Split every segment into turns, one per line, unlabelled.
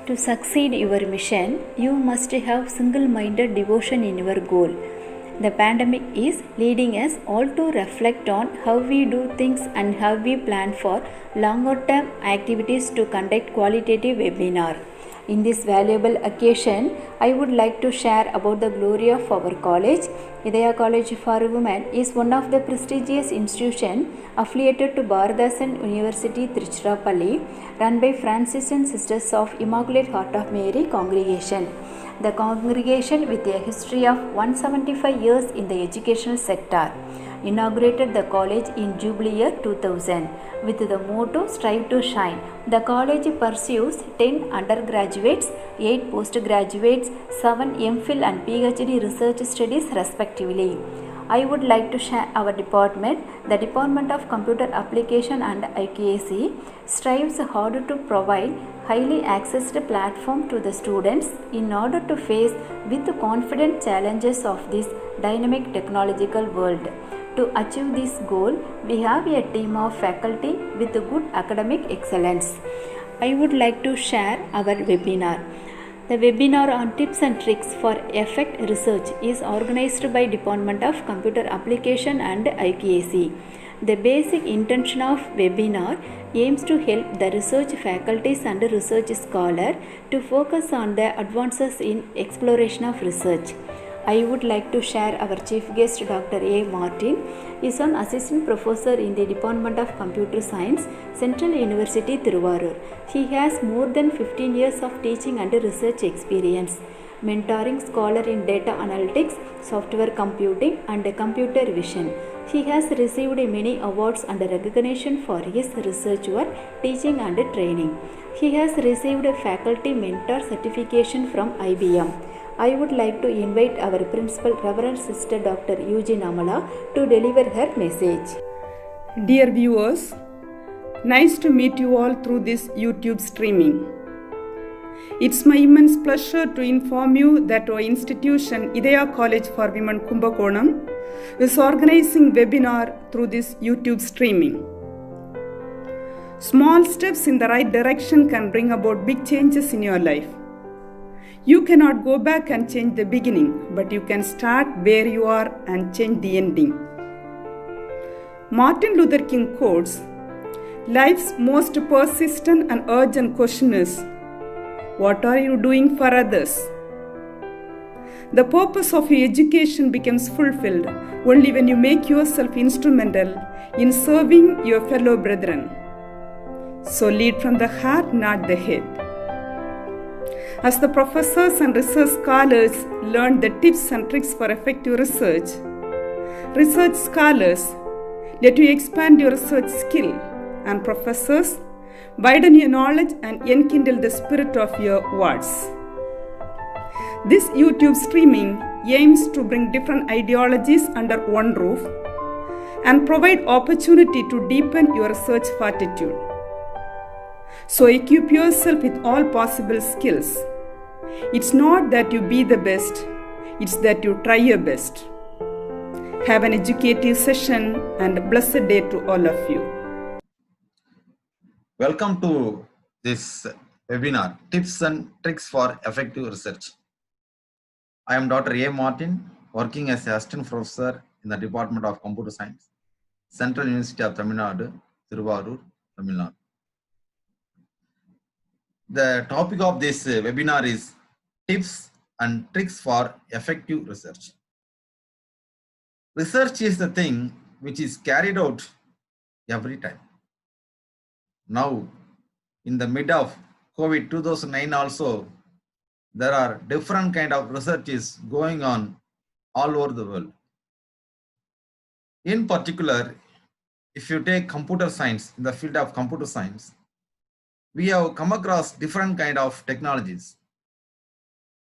To succeed your mission, you must have single-minded devotion in your goal. The pandemic is leading us all to reflect on how we do things and how we plan for longer-term activities to conduct qualitative webinar. In this valuable occasion, I would like to share about the glory of our college. Idaya College for Women is one of the prestigious institutions affiliated to Bharathasan University, Tiruchirappalli, run by Franciscan Sisters of Immaculate Heart of Mary congregation. The congregation, with a history of 175 years in the educational sector, inaugurated the college in Jubilee year 2000 with the motto Strive to Shine. The college pursues 10 undergraduates, 8 postgraduates, 7 MPhil and PhD research studies respectively. I would like to share our department. The Department of Computer Application and IQAC strives hard to provide highly accessed platform to the students in order to face with confident challenges of this dynamic technological world. To achieve this goal, we have a team of faculty with good academic excellence. I would like to share our webinar. The webinar on tips and tricks for effect research is organized by Department of Computer Application and IQAC. The basic intention of webinar aims to help the research faculties and research scholars to focus on the advances in exploration of research. I would like to share our chief guest Dr. A. Martin is an assistant professor in the Department of Computer Science, Central University, Thiruvarur. He has more than 15 years of teaching and research experience, mentoring scholars in data analytics, software computing and computer vision. He has received many awards and recognition for his research work, teaching and training. He has received a faculty mentor certification from IBM. I would like to invite our principal, Reverend Sister Dr. Eugene Amala, to deliver her message.
Dear viewers, nice to meet you all through this YouTube streaming. It's my immense pleasure to inform you that our institution, Idaya College for Women, Kumbakonam, is organizing webinar through this YouTube streaming. Small steps in the right direction can bring about big changes in your life. You cannot go back and change the beginning, but you can start where you are and change the ending. Martin Luther King quotes, "Life's most persistent and urgent question is, what are you doing for others?" The purpose of your education becomes fulfilled only when you make yourself instrumental in serving your fellow brethren. So lead from the heart, not the head. As the professors and research scholars learn the tips and tricks for effective research scholars, let you expand your research skill, and professors, widen your knowledge and enkindle the spirit of your words. This YouTube streaming aims to bring different ideologies under one roof and provide opportunity to deepen your research fortitude. So equip yourself with all possible skills. It's not that you be the best, it's that you try your best. Have an educative session and a blessed day to all of you.
Welcome to this webinar, Tips and Tricks for Effective Research. I am Dr. A. Martin, working as an assistant professor in the Department of Computer Science, Central University of Tamil Nadu, Thiruvarur, Tamil Nadu. The topic of this webinar is Tips and Tricks for Effective Research. Research is the thing which is carried out every time. Now, in the mid of COVID 2009 also, there are different kind of researches going on all over the world. In particular, if you take computer science, in the field of computer science, we have come across different kind of technologies: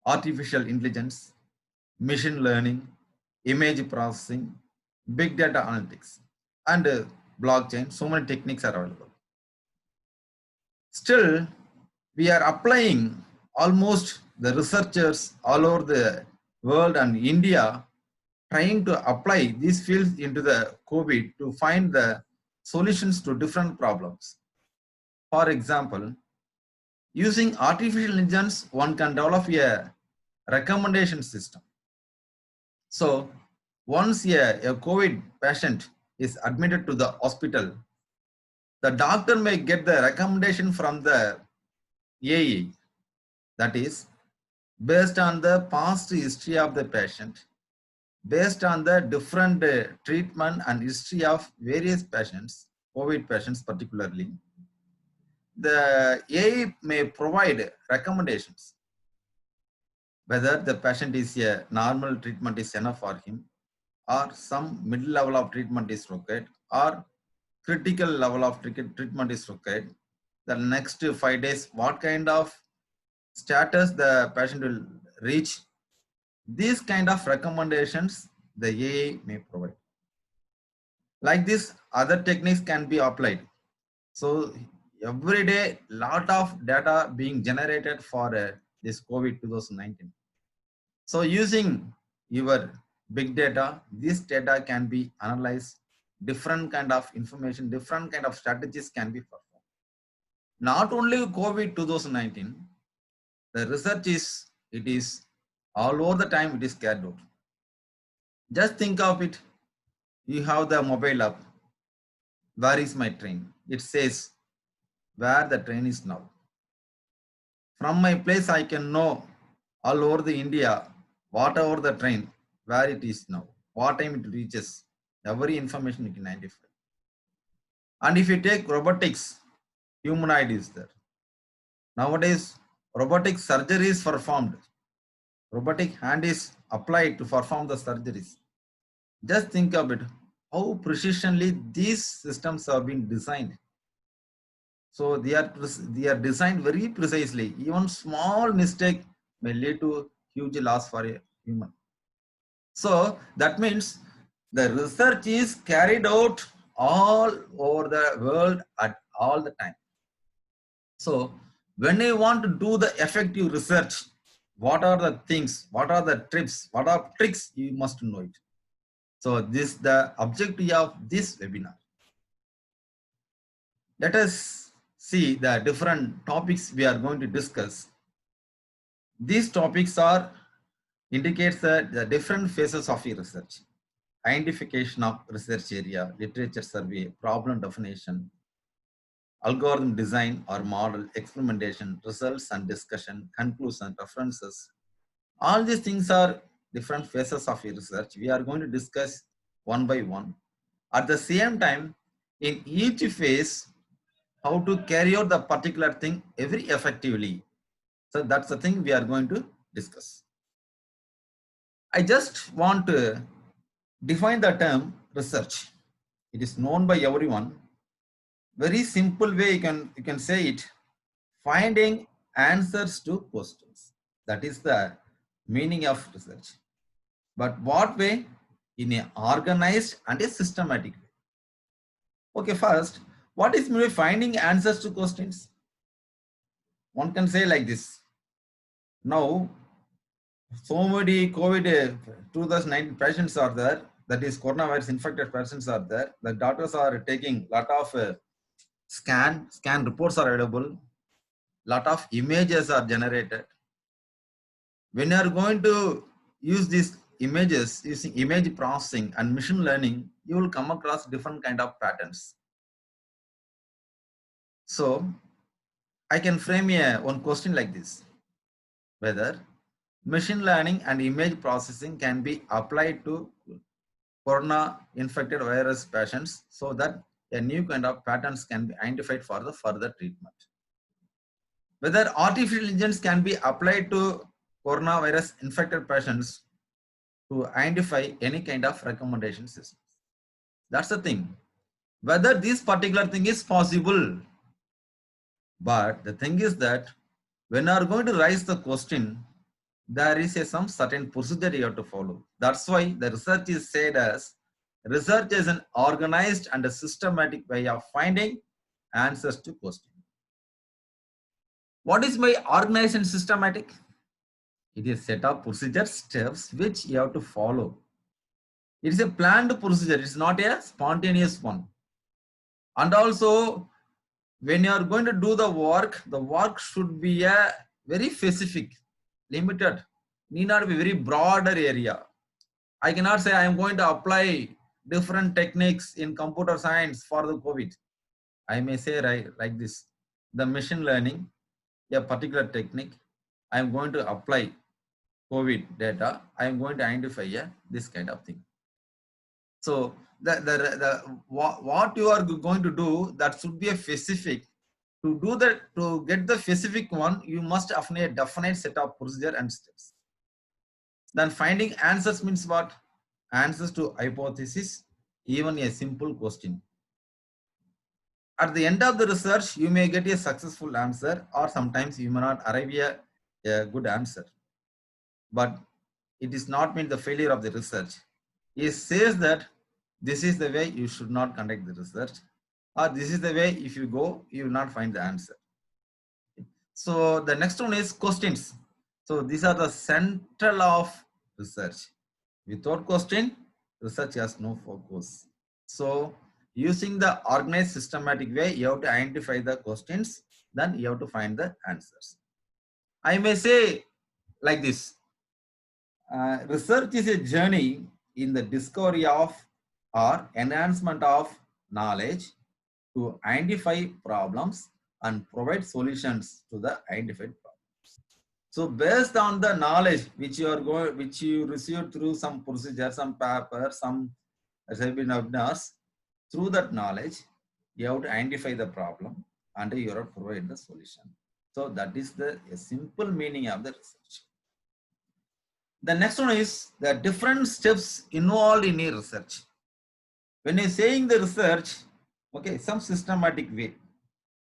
artificial intelligence, machine learning, image processing, big data analytics, and blockchain. So many techniques are available. Still, we are applying, almost the researchers all over the world and India trying to apply these fields into the COVID to find the solutions to different problems. For example, Using artificial intelligence, one can develop a recommendation system. So once a COVID patient is admitted to the hospital, the doctor may get the recommendation from the AI, that is based on the past history of the patient, based on the different treatment and history of various patients, COVID patients particularly. The AI may provide recommendations whether the patient is a normal treatment is enough for him, or some middle level of treatment is required, or critical level of treatment is required. The next 5 days, what kind of status the patient will reach. These kind of recommendations the AI may provide. Like this, other techniques can be applied. So every day, lot of data being generated for this COVID 2019. So using your big data, this data can be analyzed, different kind of information, different kind of strategies can be performed. Not only COVID 2019, the research is all over the time, it is carried out. Just think of it. You have the mobile app. Where is my train? It says where the train is now. From my place, I can know all over the India, whatever the train, where it is now, what time it reaches. Every information you can identify. And if you take robotics, humanoid is there. Nowadays, robotic surgery is performed. Robotic hand is applied to perform the surgeries. Just think of it, how precisely these systems have been designed. So they are designed very precisely. Even small mistake may lead to huge loss for a human. So that means the research is carried out all over the world at all the time. So when you want to do the effective research, what are the things, what are the tips, what are tricks, you must know it. So this is the objective of this webinar. Let us see the different topics we are going to discuss. These topics are indicates the different phases of your research. Identification of research area, literature survey, problem definition, algorithm design or model, experimentation, results and discussion, conclusion, references. All these things are different phases of your research. We are going to discuss one by one. At the same time, in each phase, how to carry out the particular thing very effectively. So that's the thing we are going to discuss. I just want to define the term research. It is known by everyone. Very simple way you can say it, finding answers to questions. That is the meaning of research. But what way? In an organized and a systematic way. Okay, first, what is meant by finding answers to questions? One can say like this. Now, so many COVID 2019 patients are there, that is coronavirus infected patients are there. The doctors are taking lot of scan reports are available, lot of images are generated. When you are going to use these images using image processing and machine learning, you will come across different kind of patterns. So I can frame one question like this, whether machine learning and image processing can be applied to corona infected virus patients so that a new kind of patterns can be identified for the further treatment. Whether artificial intelligence can be applied to coronavirus infected patients to identify any kind of recommendation systems. That's the thing. Whether this particular thing is possible. But the thing is that when you are going to raise the question, there is some certain procedure you have to follow. That's why the research is said as research is an organized and a systematic way of finding answers to questions. What is by organized and systematic? It is a set of procedure steps which you have to follow. It is a planned procedure. It's not a spontaneous one. And also, when you are going to do the work should be a very specific, limited, need not be very broader area. I cannot say I am going to apply different techniques in computer science for the COVID. I may say like this, the machine learning, a particular technique, I am going to apply COVID data, I am going to identify this kind of thing. So what you are going to do, that should be a specific. To do that, to get the specific one, you must have a definite set of procedure and steps. Then finding answers means what? Answers to hypothesis, even a simple question. At the end of the research, you may get a successful answer, or sometimes you may not arrive at a good answer. But it is not mean the failure of the research. It says that this is the way you should not conduct the research, or this is the way if you go, you will not find the answer. So the next one is questions. So these are the central of research. Without question, research has no focus. So using the organized systematic way, you have to identify the questions, then you have to find the answers. I may say like this, research is a journey in the discovery of or enhancement of knowledge to identify problems and provide solutions to the identified problems. So based on the knowledge which you received through some procedure, some paper, some webinars, through that knowledge, you have to identify the problem and you have to provide the solution. So that is the simple meaning of the research. The next one is the different steps involved in a research. When you're saying the research, okay, some systematic way.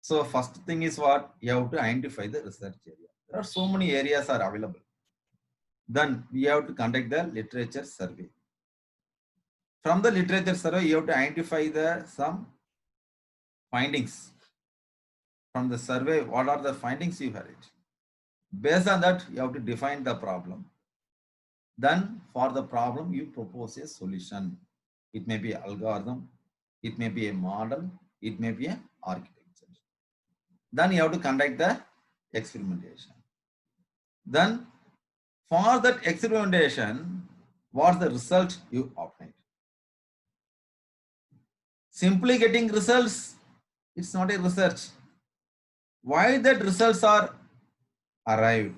So first thing is what? You have to identify the research area. There are so many areas are available. Then we have to conduct the literature survey. From the literature survey, you have to identify some findings. From the survey, what are the findings you had? Based on that, you have to define the problem. Then for the problem, you propose a solution. It may be an algorithm, it may be a model, it may be an architecture. Then you have to conduct the experimentation. Then for that experimentation, what's the result you obtain? Simply getting results, it's not a research. Why that results are arrived?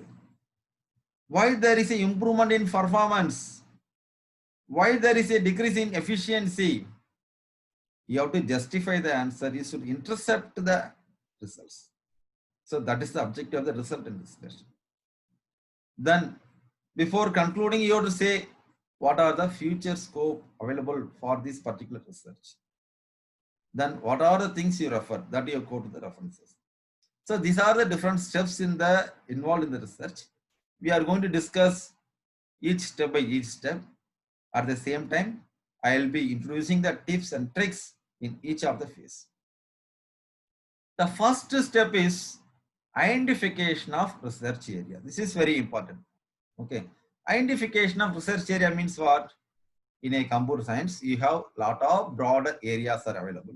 Why there is an improvement in performance? Why there is a decrease in efficiency? You have to justify the answer. You should intercept the results. So that is the objective of the result in discussion. Then before concluding, you have to say what are the future scope available for this particular research. Then what are the things you refer, that you go to the references. So these are the different steps involved in the research. We are going to discuss each step by each step. At the same time, I will be introducing the tips and tricks in each of the phase. The first step is identification of research area. This is very important. Okay. Identification of research area means what? In a computer science, you have a lot of broader areas are available.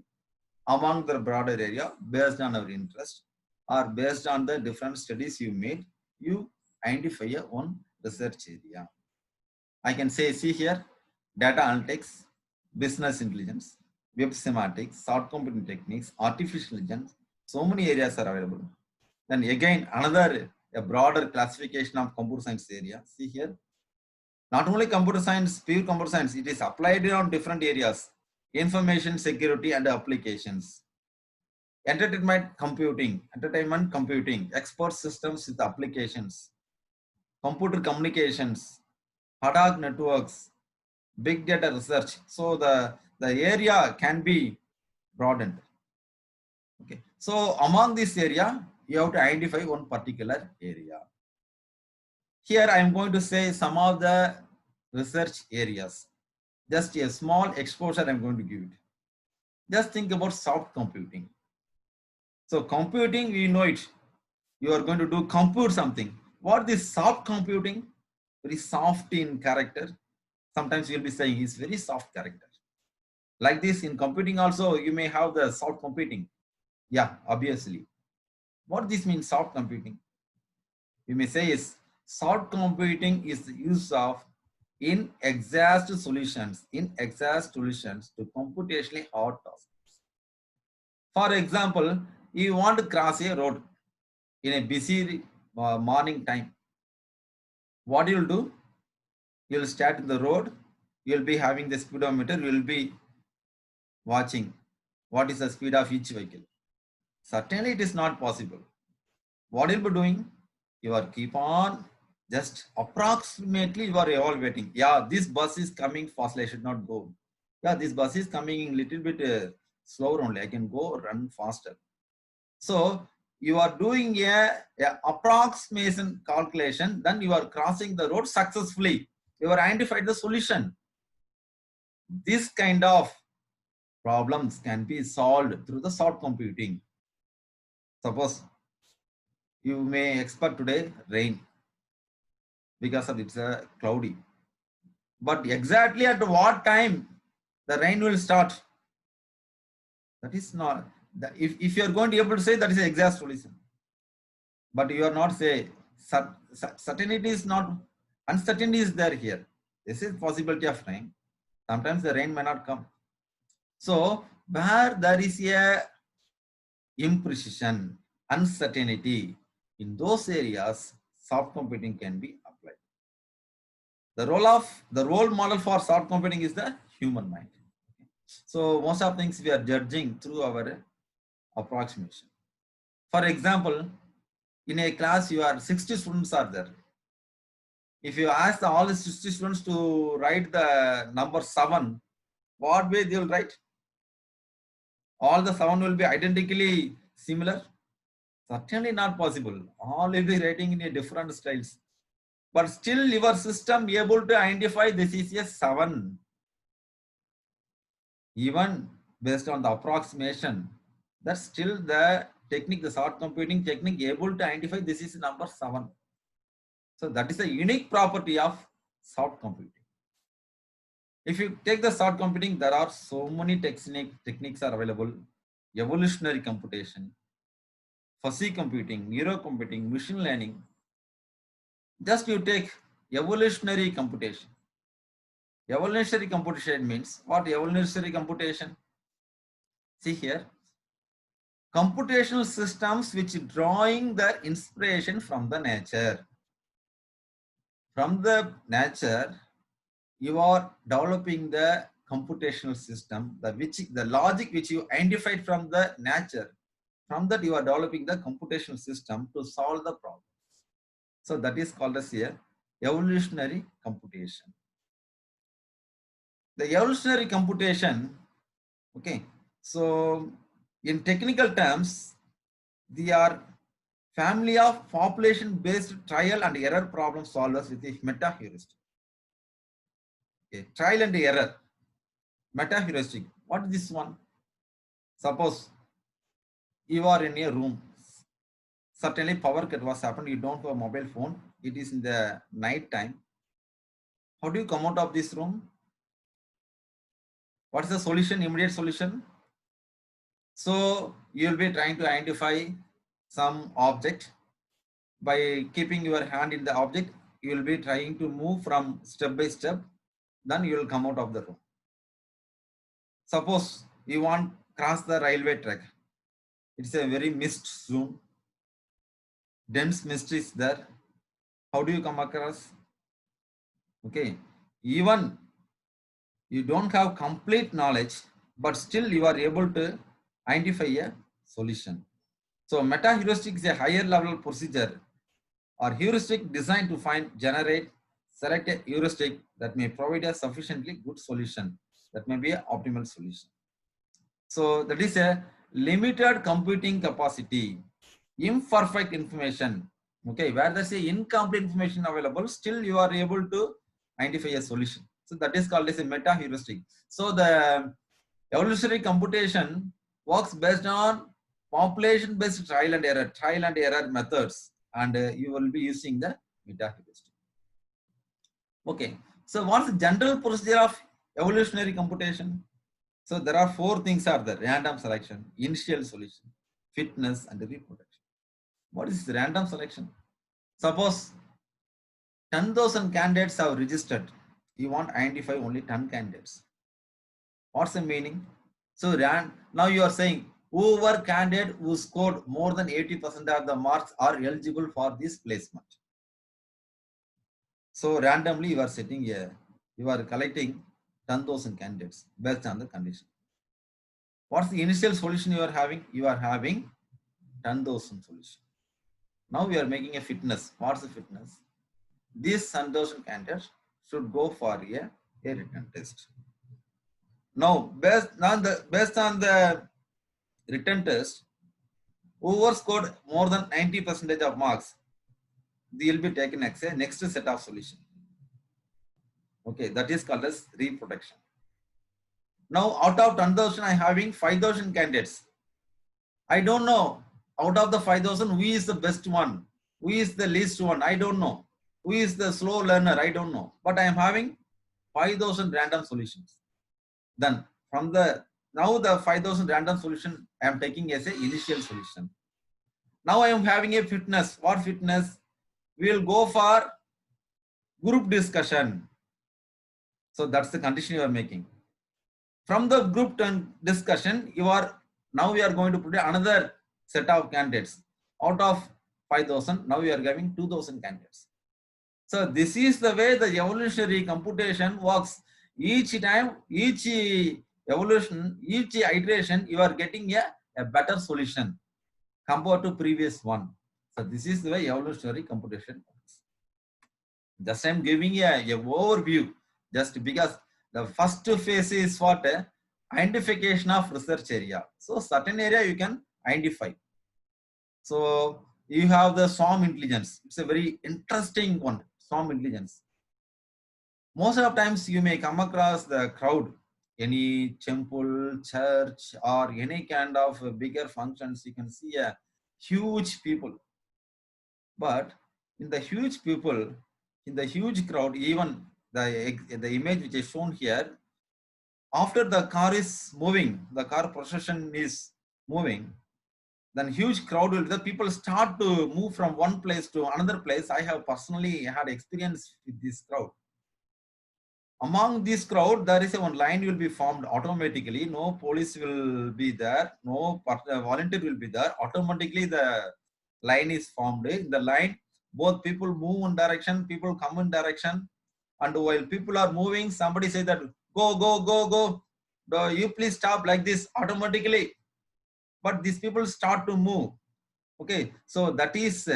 Among the broader area, based on our interest or based on the different studies you made, you identify one research area. I can say, see here, data analytics, business intelligence, web semantics, soft computing techniques, artificial intelligence, so many areas are available. Then again, a broader classification of computer science area. See here, not only computer science, pure computer science, it is applied on different areas, information security and applications, entertainment computing, expert systems with applications, computer communications, ad hoc networks, big data research. So the area can be broadened. Okay. So among this area, you have to identify one particular area. Here I am going to say some of the research areas. Just a small exposure I am going to give it. Just think about soft computing. So computing, we know it. You are going to compute something. What is soft computing? Very soft in character. Sometimes you will be saying it's very soft character. Like this in computing also, you may have the soft computing. Yeah, obviously. What this means, soft computing? We may say is soft computing is the use of inexact solutions to computationally hard tasks. For example, you want to cross a road in a busy morning time. What you'll do? You'll start in the road. You'll be having the speedometer. You'll be watching what is the speed of each vehicle. Certainly, it is not possible. What you'll be doing? You are keep on just approximately you are evaluating. Yeah, this bus is coming fast. I should not go. Yeah, this bus is coming a little bit slower only. I can go run faster. So you are doing a approximation calculation. Then you are crossing the road successfully. You are identified the solution. This kind of problems can be solved through the soft computing. Suppose you may expect today rain because of it's cloudy. But exactly at what time the rain will start? That is not, if you are going to be able to say that is the exact solution. But you are not say, certainty is not, uncertainty is there here. This is possibility of rain. Sometimes the rain may not come. So where there is a imprecision, uncertainty, in those areas, soft computing can be applied. The role model for soft computing is the human mind. So most of things we are judging through our approximation. For example, in a class you are 60 students are there. If you ask all the 60 students to write the number 7, what way they will write? All the 7 will be identically similar? Certainly not possible. All will be writing in a different styles. But still your system able to identify this is a 7. Even based on the approximation, that's still the technique, the soft computing technique able to identify this is number 7. So that is a unique property of soft computing. If you take the soft computing, there are so many techniques are available. Evolutionary computation, fuzzy computing, neurocomputing, machine learning. Just you take evolutionary computation. Evolutionary computation means what? Evolutionary computation? See here. Computational systems which drawing their inspiration from the nature. From the nature, you are developing the computational system, the logic which you identified from the nature. From that, you are developing the computational system to solve the problem. So that is called as a evolutionary computation. The evolutionary computation, okay. So in technical terms, they are family of population-based trial and error problem solvers with a meta-heuristic. Okay, trial and error, meta-heuristic. What is this one? Suppose you are in a room. Certainly power cut was happened. You don't have a mobile phone. It is in the night time. How do you come out of this room? What is the solution? Immediate solution. So you will be trying to identify some object. By keeping your hand in the object, you will be trying to move from step by step. Then you will come out of the room. Suppose you want to cross the railway track. It's a very mist zone. Dense mist is there. How do you come across? Okay. Even you don't have complete knowledge, but still you are able to identify a solution. So meta-heuristic is a higher level procedure or heuristic designed to select a heuristic that may provide a sufficiently good solution. That may be an optimal solution. So that is a limited computing capacity, imperfect information. Okay, where there's a incomplete information available, still you are able to identify a solution. So that is called as a meta-heuristic. So the evolutionary computation works based on population-based trial and error methods, and you will be using the meta-heuristic. Okay, so what's the general procedure of evolutionary computation? So there are 4 things are there: random selection, initial solution, fitness, and reproduction. What is random selection? Suppose 10,000 candidates have registered. You want to identify only 10 candidates. What's the meaning? So now you are saying whoever candidate who scored more than 80% of the marks are eligible for this placement. So randomly you are setting here, you are collecting 10,000 candidates based on the condition. What's the initial solution you are having? You are having 10,000 solution. Now we are making a fitness. What's the fitness? These 10,000 candidates should go for a written test. Now, based on the written test, whoever scored more than 90% of marks, they will be taken as a next set of solution. Okay, that is called as reproduction. Now, out of 10,000, I am having 5,000 candidates. I don't know out of the 5,000 who is the best one, who is the least one. I don't know who is the slow learner. I don't know, but I am having 5,000 random solutions. Then from the 5,000 random solution I am taking as an initial solution. Now I am having a fitness. What fitness? We will go for group discussion. So that's the condition you are making. From the group discussion, now we are going to put another set of candidates. Out of 5,000, now we are giving 2,000 candidates. So this is the way the evolutionary computation works. Each time, each evolution, each iteration, you are getting a better solution compared to previous one. So this is the way evolutionary computation works. Just I am giving a overview, just because the first phase is what? Identification of research area. So certain area you can identify. So you have the SWORM intelligence. It's a very interesting one, SWORM intelligence. Most of the times you may come across the crowd, any temple, church, or any kind of bigger functions, you can see a huge people. But in the huge people, in the huge crowd, even the image which is shown here, after the car is moving, the car procession is moving, then huge crowd will, the people start to move from one place to another place. I have personally had experience with this crowd. Among this crowd, there is one line will be formed automatically. No police will be there. No volunteer will be there. Automatically, the line is formed. In the line, both people move in direction, people come in direction. And while people are moving, somebody says that, go, go, go, go. You please stop like this automatically. But these people start to move. Okay, so that is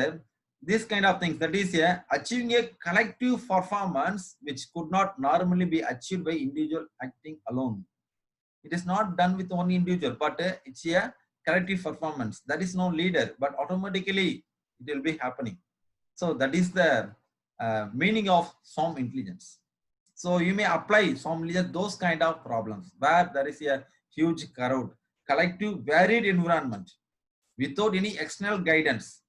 this kind of things. That is achieving a collective performance which could not normally be achieved by individual acting alone. It is not done with one individual, but it's a collective performance. That is no leader, but automatically it will be happening. So that is the meaning of SWORM intelligence. So you may apply SWORM intelligence those kind of problems where there is a huge crowd, collective varied environment without any external guidance,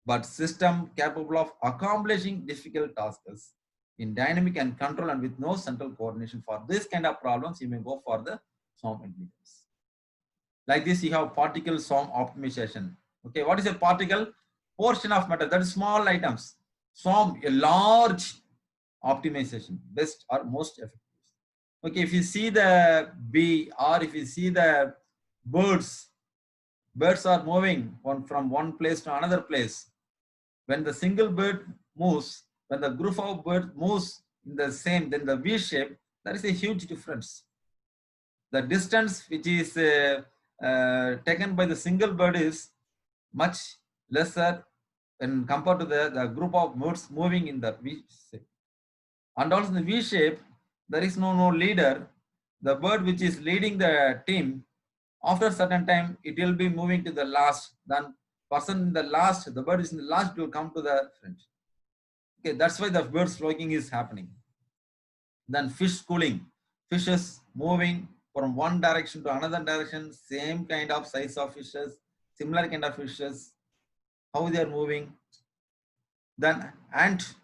but system capable of accomplishing difficult tasks in dynamic and control and with no central coordination. For this kind of problems, you may go for the SWORM intelligence. Like this, you have particle SWORM optimization. Okay, what is a particle? Portion of matter, that is small items. SWORM, a large optimization, best or most effective. Okay, if you see the bee or if you see the birds are moving from one place to another place. When the single bird moves, when the group of birds moves in the same, then the V shape, there is a huge difference. The distance which is taken by the single bird is much lesser when compared to the group of birds moving in the V shape. And also in the V shape, there is no leader. The bird which is leading the team, after a certain time, it will be moving to the last. Then person in the last, the bird is in the last, will come to the front. Okay, that's why the bird flocking is happening. Then fish schooling. Fishes moving from one direction to another direction, same kind of size of fishes, similar kind of fishes, how they are moving. Then ant,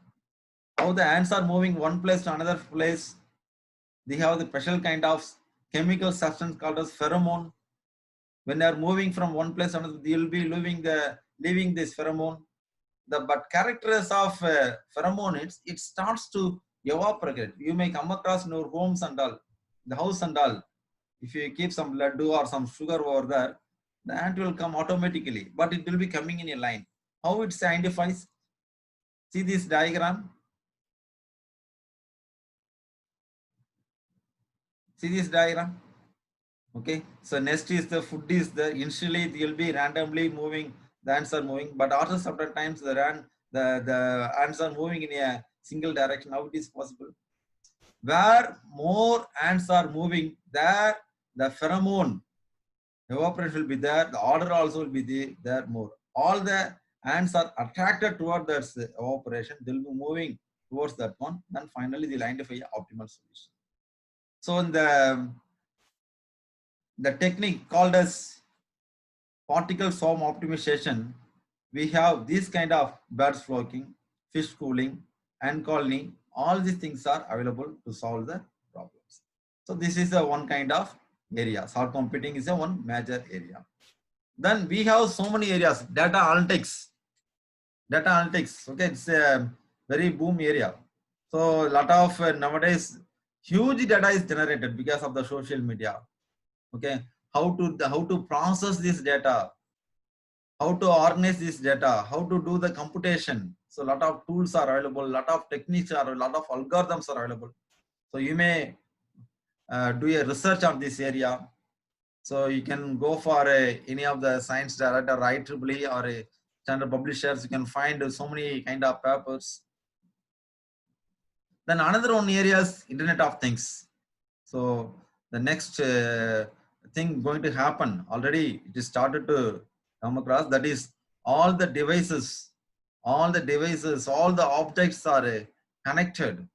how the ants are moving one place to another place. They have the special kind of chemical substance called as pheromone. When they are moving from one place to another, they will be leaving this pheromone. But characters of pheromone, it starts to evaporate. You may come across in your homes and all, the house and all. If you keep some laddu or some sugar over there, the ant will come automatically, but it will be coming in a line. How it identifies? See this diagram. See this diagram. Okay, so next is the food is the initially it will be randomly moving, the ants are moving, but after certain times the ants are moving in a single direction. How it is possible? Where more ants are moving, there the pheromone evaporation will be there, the order also will be there more. All the ants are attracted toward that evaporation, they will be moving towards that one, then finally they'll identify an optimal solution. So in the technique called as particle swarm optimization, we have this kind of birds flocking, fish schooling, ant colony. All these things are available to solve the problems. So this is the one kind of area. Salt computing is a one major area. Then we have so many areas. Data analytics. Data analytics. Okay, it's a very boom area. So a lot of nowadays huge data is generated because of the social media. Okay, how to process this data, how to organize this data, how to do the computation. So a lot of tools are available, a lot of techniques are, a lot of algorithms are available. So you may do a research on this area. So you can go for any of the science director, IEEE or a standard publishers. You can find so many kind of papers. Then another one area is Internet of Things. So the next thing going to happen, already it is started to come across, that is all the devices, all the objects are connected,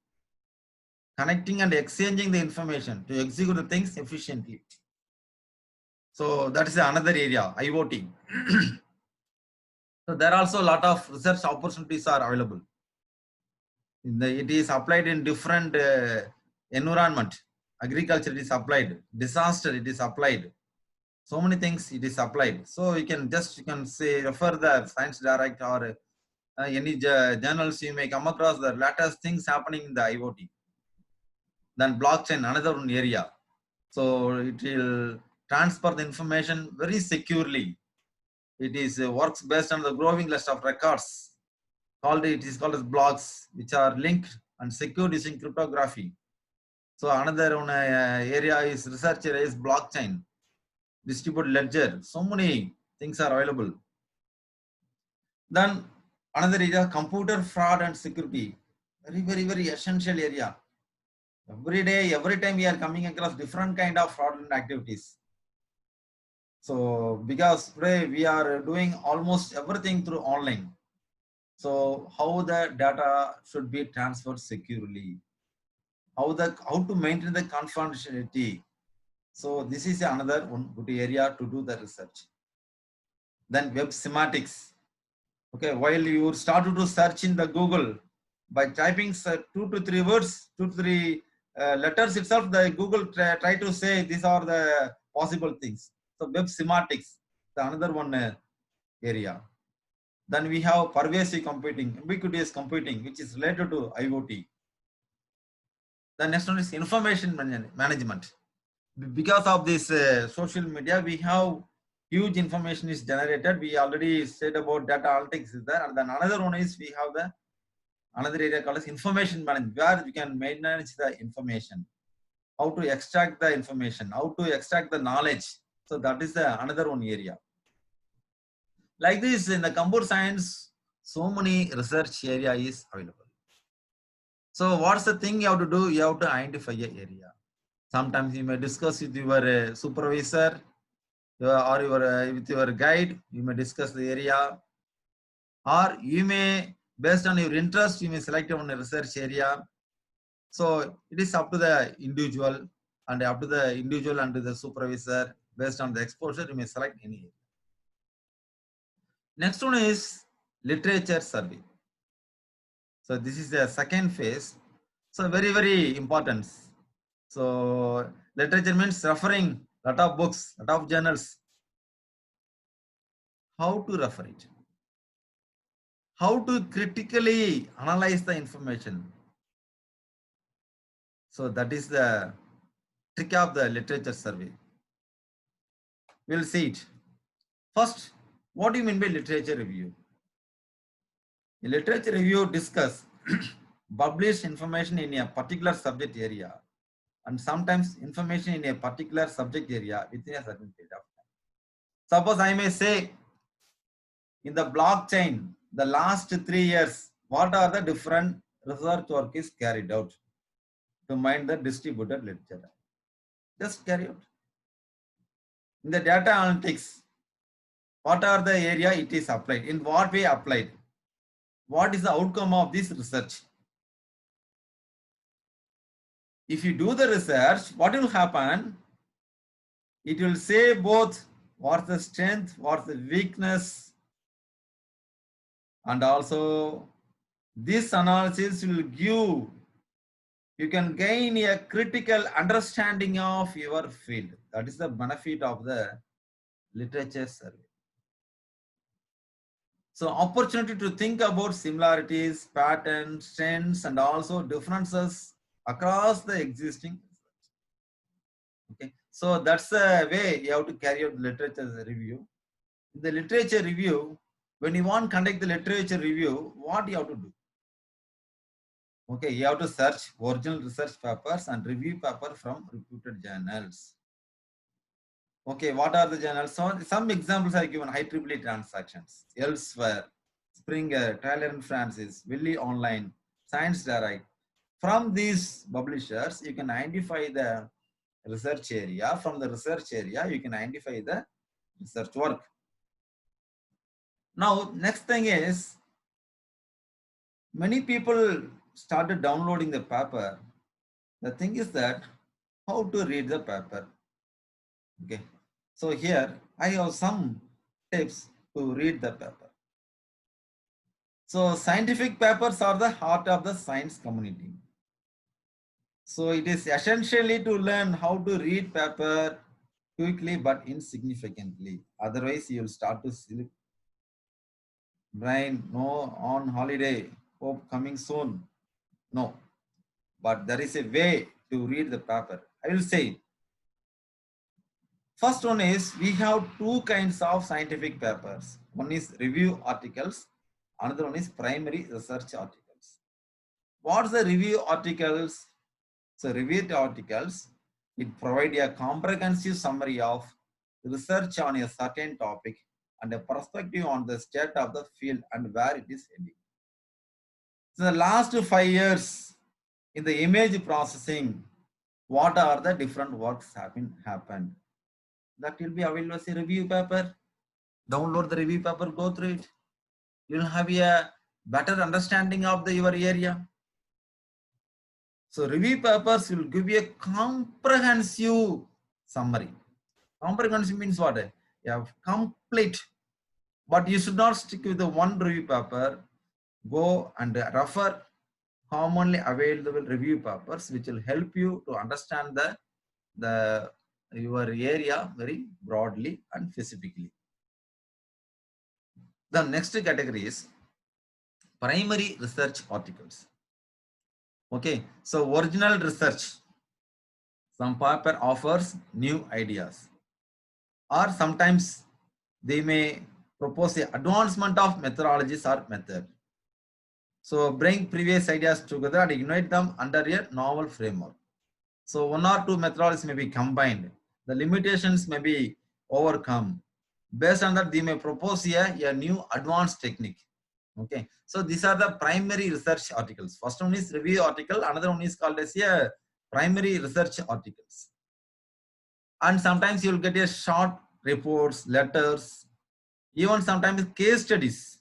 connecting and exchanging the information to execute the things efficiently. So that is another area, IoT. So there are also a lot of research opportunities are available. It is applied in different environment. Agriculture it is applied, disaster it is applied, so many things it is applied. So you can say refer the Science Direct or any journals, you may come across the latest things happening in the IoT. Then blockchain, another one area. So it will transfer the information very securely. It is works based on the growing list of records. It is called as blocks, which are linked and secured using cryptography. So another one area is research area is blockchain, distributed ledger. So many things are available. Then another area, computer fraud and security. Very essential area. Every day, every time we are coming across different kind of fraudulent activities. So because today we are doing almost everything through online. So how the data should be transferred securely, how to maintain the confidentiality. So this is another one good area to do the research. Then web semantics. Okay, while you start to search in the Google, by typing 2 to 3 words, 2 to 3 letters itself, the Google try to say these are the possible things. So web semantics, the another one area. Then we have pervasive computing, ubiquitous computing, which is related to IoT. The next one is information management. Because of this social media, we have huge information is generated. We already said about data analytics is there. And then another one is we have another area called as information management, where we can manage the information, how to extract the information, how to extract the knowledge. So that is another one area. Like this, in the computer science, so many research area is available. So what's the thing you have to do? You have to identify an area. Sometimes you may discuss with your supervisor or with your guide. You may discuss the area, or you may, based on your interest, you may select one research area. So it is up to the individual and the supervisor. Based on the exposure, you may select any area. Next one is literature survey. So this is the second phase. So very important. So literature means referring lot of books, lot of journals. how to refer it, how to critically analyze the information. So that is the trick of the literature survey. We'll see it. First, what do you mean by literature review? A literature review discuss published information in a particular subject area and sometimes information in a particular subject area within a certain period of time. Suppose I may say, in the blockchain, the last 3 years, what are the different research work is carried out to mine the distributed ledger? Just carry out. In the data analytics, what are the area it is applied? In what way applied? What is the outcome of this research? If you do the research, what will happen? It will say both what's the strength, what's the weakness, and also this analysis will give, you can gain a critical understanding of your field. That is the benefit of the literature survey. So opportunity to think about similarities, patterns, trends, and also differences across the existing research. Okay, so that's the way you have to carry out literature review. In the literature review, when you want to conduct the literature review, what you have to do? Okay, you have to search original research papers and review paper from reputed journals. Okay, what are the journals? So some examples are given: IEEE Transactions, Elsewhere, Springer, Taylor and Francis, Wiley Online, Science Direct. From these publishers, you can identify the research area. From the research area, you can identify the research work. Now, next thing is, many people started downloading the paper. The thing is that how to read the paper. Okay, so here I have some tips to read the paper. So scientific papers are the heart of the science community. So it is essentially to learn how to read paper quickly but insignificantly. Otherwise, you will start to sleep. Brain, no, on holiday, hope coming soon. No, but there is a way to read the paper. I will say, first one is, we have two kinds of scientific papers. One is review articles, another one is primary research articles. What's the review articles? So review articles, it provide a comprehensive summary of research on a certain topic and a perspective on the state of the field and where it is heading. So the last 5 years in the image processing, what are the different works happened? That will be available as a review paper. Download the review paper, go through it. You'll have a better understanding of your area. So review papers will give you a comprehensive summary. Comprehensive means what? You have complete, but you should not stick with the one review paper. Go and refer commonly available review papers, which will help you to understand your area very broadly and specifically. The next category is primary research articles. Okay, so original research. Some paper offers new ideas, or sometimes they may propose the advancement of methodologies or method. So bring previous ideas together and unite them under a novel framework. So one or two methodologies may be combined. The limitations may be overcome. Based on that, they may propose a new advanced technique. Okay, so these are the primary research articles. First one is review article. Another one is called as a primary research articles. And sometimes you will get a short reports, letters, even sometimes case studies.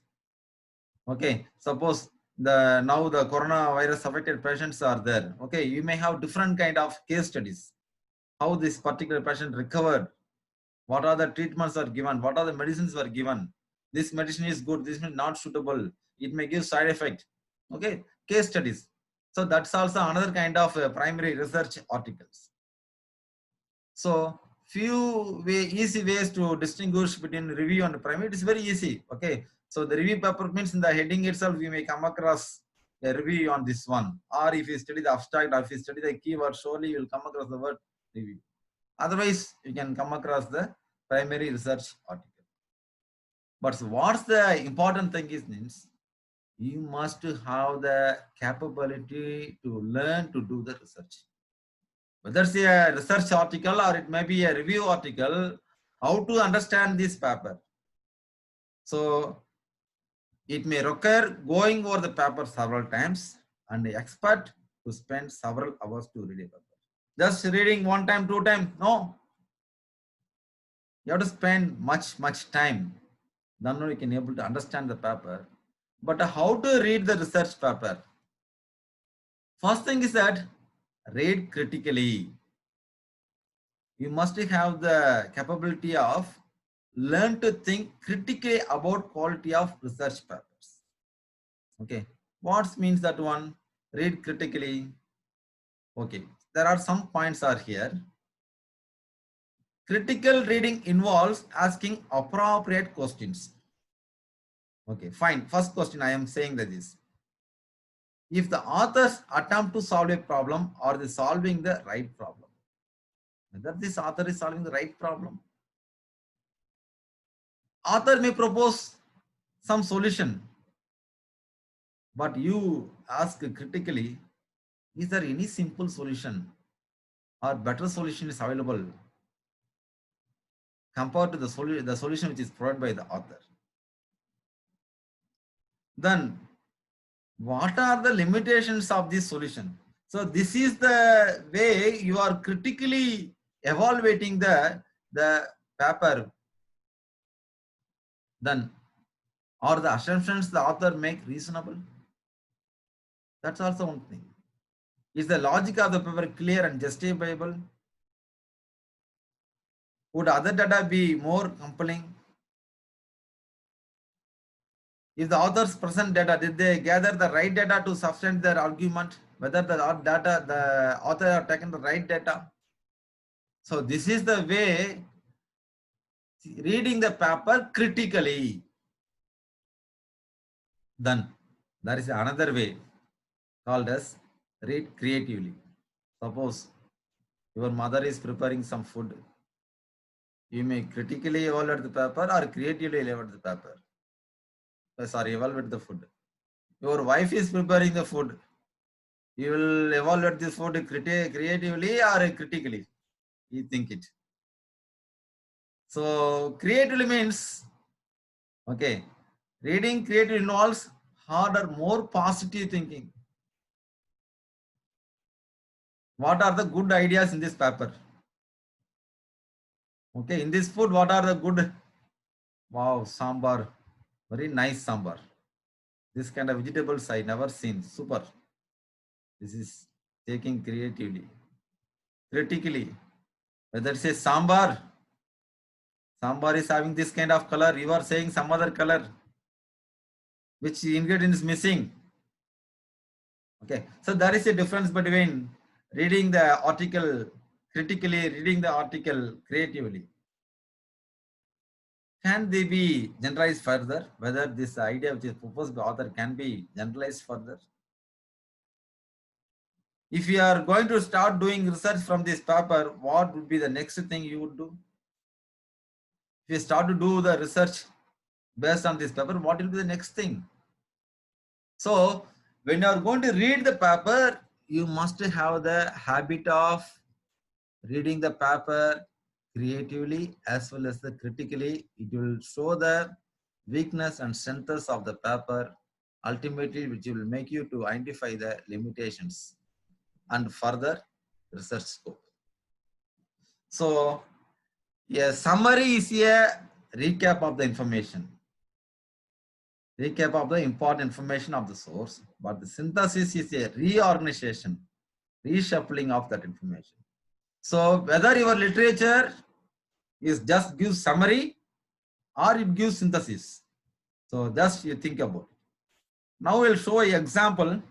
Okay, suppose now the coronavirus affected patients are there. Okay, you may have different kind of case studies. How this particular patient recovered, what are the treatments are given, what are the medicines were given. This medicine is good, this is not suitable, it may give side effect. Okay, case studies. So that's also another kind of primary research articles. So easy ways to distinguish between review and primary. It is very easy. Okay, so the review paper means in the heading itself we may come across a review on this one, or if you study the abstract or if you study the keyword, surely you will come across the word review. Otherwise, you can come across the primary research article. But what's the important thing is means you must have the capability to learn to do the research. Whether it's a research article or it may be a review article, how to understand this paper. So it may require going over the paper several times and the expert to spend several hours to read a paper. Just reading one time, two times, no. You have to spend much time. Then you can able to understand the paper. But how to read the research paper? First thing is that read critically. You must have the capability of learn to think critically about quality of research papers. Okay, what means that one? Read critically. Okay, there are some points are here. Critical reading involves asking appropriate questions. Okay, fine. First question I am saying that is, if the authors attempt to solve a problem, are they solving the right problem? Whether this author is solving the right problem. Author may propose some solution, but you ask critically, is there any simple solution or better solution is available compared to the solution which is provided by the author? Then what are the limitations of this solution? So this is the way you are critically evaluating the paper. Then are the assumptions the author make reasonable? That's also one thing. Is the logic of the paper clear and justifiable? Would other data be more compelling? If the authors present data, did they gather the right data to substantiate their argument? Whether the author have taken the right data? So this is the way reading the paper critically. Then there is another way called as read creatively. Suppose your mother is preparing some food. You may critically evaluate the paper or creatively evaluate the paper. Sorry, evaluate the food. Your wife is preparing the food. You will evaluate this food creatively or critically. You think it. So creatively means, okay, reading creatively involves harder, more positive thinking. What are the good ideas in this paper? Okay, in this food, what are the good? Wow, sambar, very nice sambar. This kind of vegetables I never seen. Super. This is taking creatively, critically. Whether it's a sambar is having this kind of color. You are saying some other color. Which ingredient is missing? Okay, so there is a difference between reading the article critically, reading the article creatively. Can they be generalized further? Whether this idea which is proposed by the author can be generalized further? If you are going to start doing research from this paper, what would be the next thing you would do? If you start to do the research based on this paper, what will be the next thing? So when you are going to read the paper, you must have the habit of reading the paper creatively as well as the critically. It will show the weakness and strengths of the paper, ultimately which will make you to identify the limitations and further research scope. So a summary is a recap of the information. Recap of the important information of the source, but the synthesis is a reorganization, reshuffling of that information. So whether your literature is just gives summary or it gives synthesis. So just you think about it. Now we'll show an example.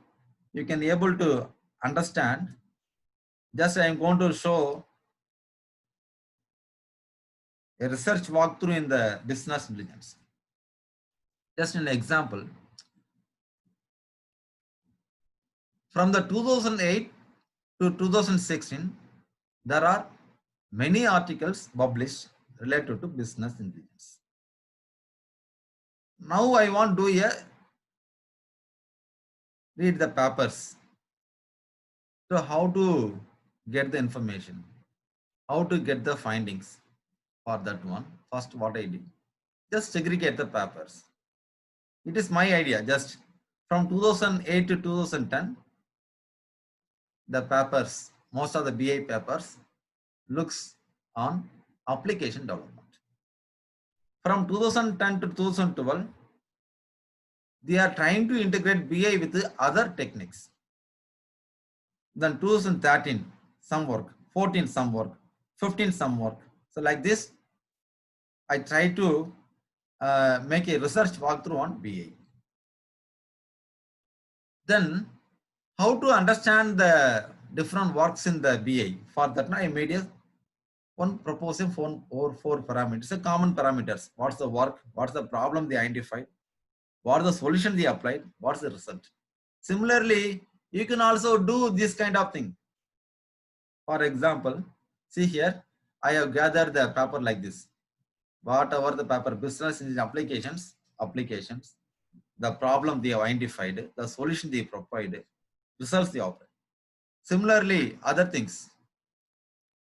You can be able to understand. Just I am going to show a research walkthrough in the business intelligence. Just an example, from the 2008 to 2016, there are many articles published related to business intelligence. Now I want to read the papers. So how to get the information, how to get the findings for that one. First, what I did, just segregate the papers. It is my idea. Just from 2008 to 2010, the papers, most of the BI papers, looks on application development. From 2010 to 2012, they are trying to integrate BI with other techniques. Then 2013, some work, 14, some work, 15, some work. So like this, I try to make a research walkthrough on BI. Then how to understand the different works in the BI? For that, I made one proposal for four parameters, a common parameters. What's the work? What's the problem they identified? What are the solution they applied? What's the result? Similarly, you can also do this kind of thing. For example, see here, I have gathered the paper like this. Whatever the paper, business applications, the problem they have identified, the solution they provide, results they operate. Similarly, other things.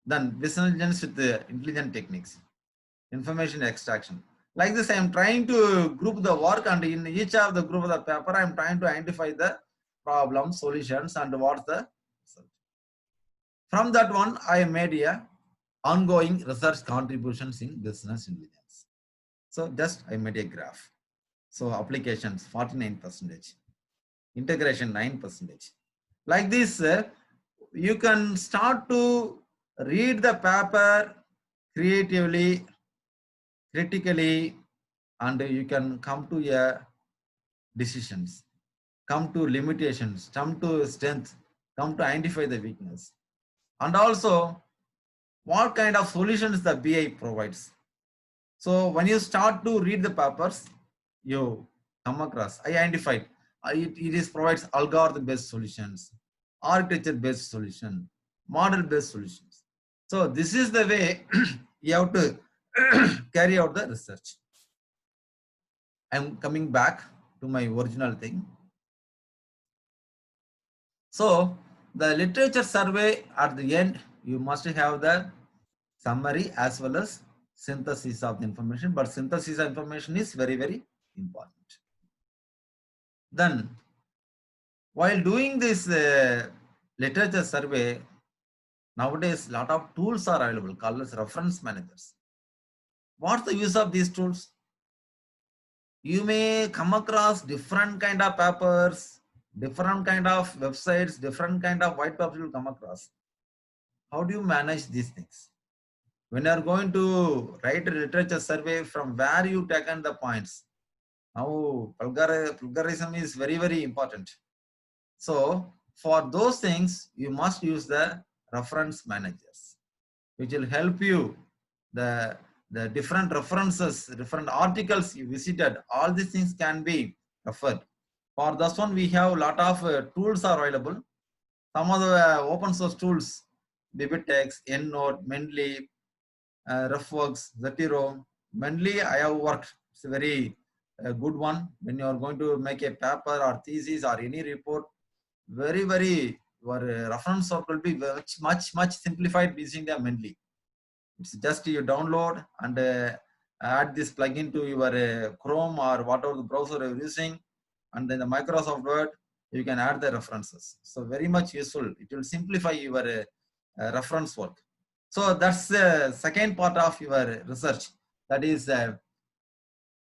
Then business intelligence with the intelligent techniques, information extraction. Like this, I am trying to group the work, and in each of the group of the paper, I am trying to identify the problem, solutions, and what's the result. From that one, I made a ongoing research contributions in business intelligence. So just I made a graph. So applications 49%, integration 9%. Like this, you can start to read the paper creatively, critically, and you can come to decisions, come to limitations, come to strength, come to identify the weakness, and also what kind of solutions the BI provides. So when you start to read the papers, you come across, I identified, it provides algorithm-based solutions, architecture-based solution, model-based solutions. So this is the way you have to carry out the research. I'm coming back to my original thing. So the literature survey at the end, you must have the summary as well as synthesis of the information, but synthesis of information is very, very important. Then while doing this literature survey, nowadays a lot of tools are available called as reference managers. What's the use of these tools? You may come across different kind of papers, different kind of websites, different kind of white papers you will come across. How do you manage these things? When you are going to write a literature survey, from where you taken the points? Now, plagiarism is very, very important. So, for those things, you must use the reference managers, which will help you. The different references, different articles you visited, all these things can be referred. For this one, we have a lot of tools are available. Some of the open source tools, Bibliotex, EndNote, Mendeley, RefWorks, Zotero. Mendeley, I have worked. It's a very good one. When you are going to make a paper or thesis or any report, very, very, your reference work will be much simplified using the Mendeley. It's just you download and add this plugin to your Chrome or whatever the browser you're using, and then the Microsoft Word, you can add the references. So very much useful. It will simplify your reference work. So that's the second part of your research, that is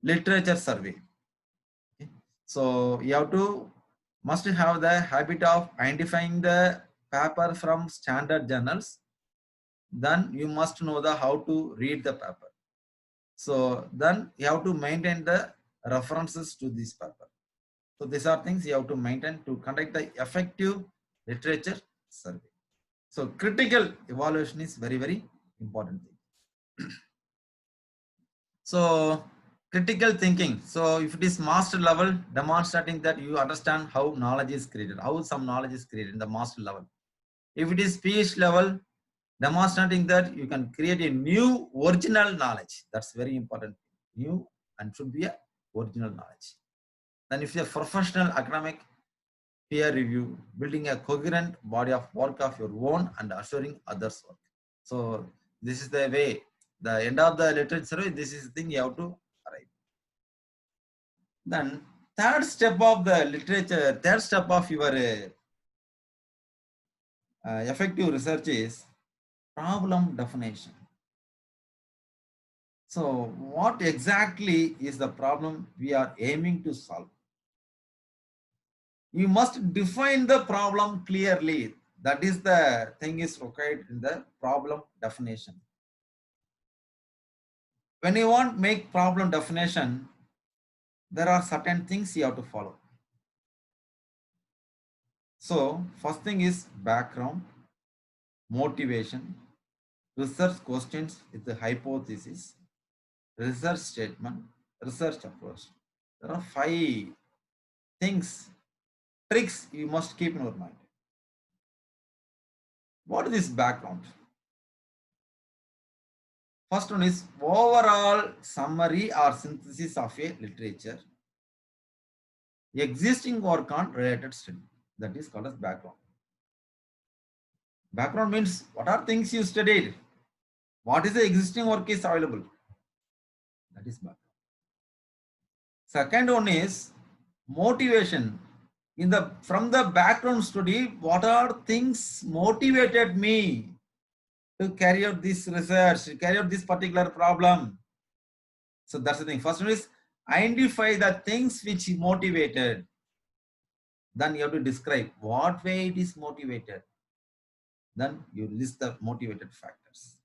literature survey. Okay. So you must have the habit of identifying the paper from standard journals. Then you must know how to read the paper. So then you have to maintain the references to this paper. So these are things you have to maintain to conduct the effective literature survey. So critical evaluation is very, very important thing. So critical thinking. So if it is master level, demonstrating that you understand how knowledge is created, how some knowledge is created in the master level. If it is speech level, demonstrating that you can create a new original knowledge. That's very important. New and should be a original knowledge. Then if you're professional academic, peer review, building a coherent body of work of your own and assuring others work. So this is the way, the end of the literature, this is the thing you have to arrive. Then third step of the literature, third step of your effective research is problem definition. So what exactly is the problem we are aiming to solve? You must define the problem clearly. That is the thing is required in the problem definition. When you want to make problem definition, there are certain things you have to follow. So first thing is background, motivation, research questions with the hypothesis, research statement, research approach. There are 5 things, tricks you must keep in your mind. What is this background? First one is overall summary or synthesis of a literature, existing work on related study. That is called as background. Background means what are things you studied, what is the existing work is available. That is background. Second one is motivation. From the background study, what are things motivated me to carry out this research, to carry out this particular problem. So that's the thing. First one is identify the things which motivated. Then you have to describe what way it is motivated. Then you list the motivated factors.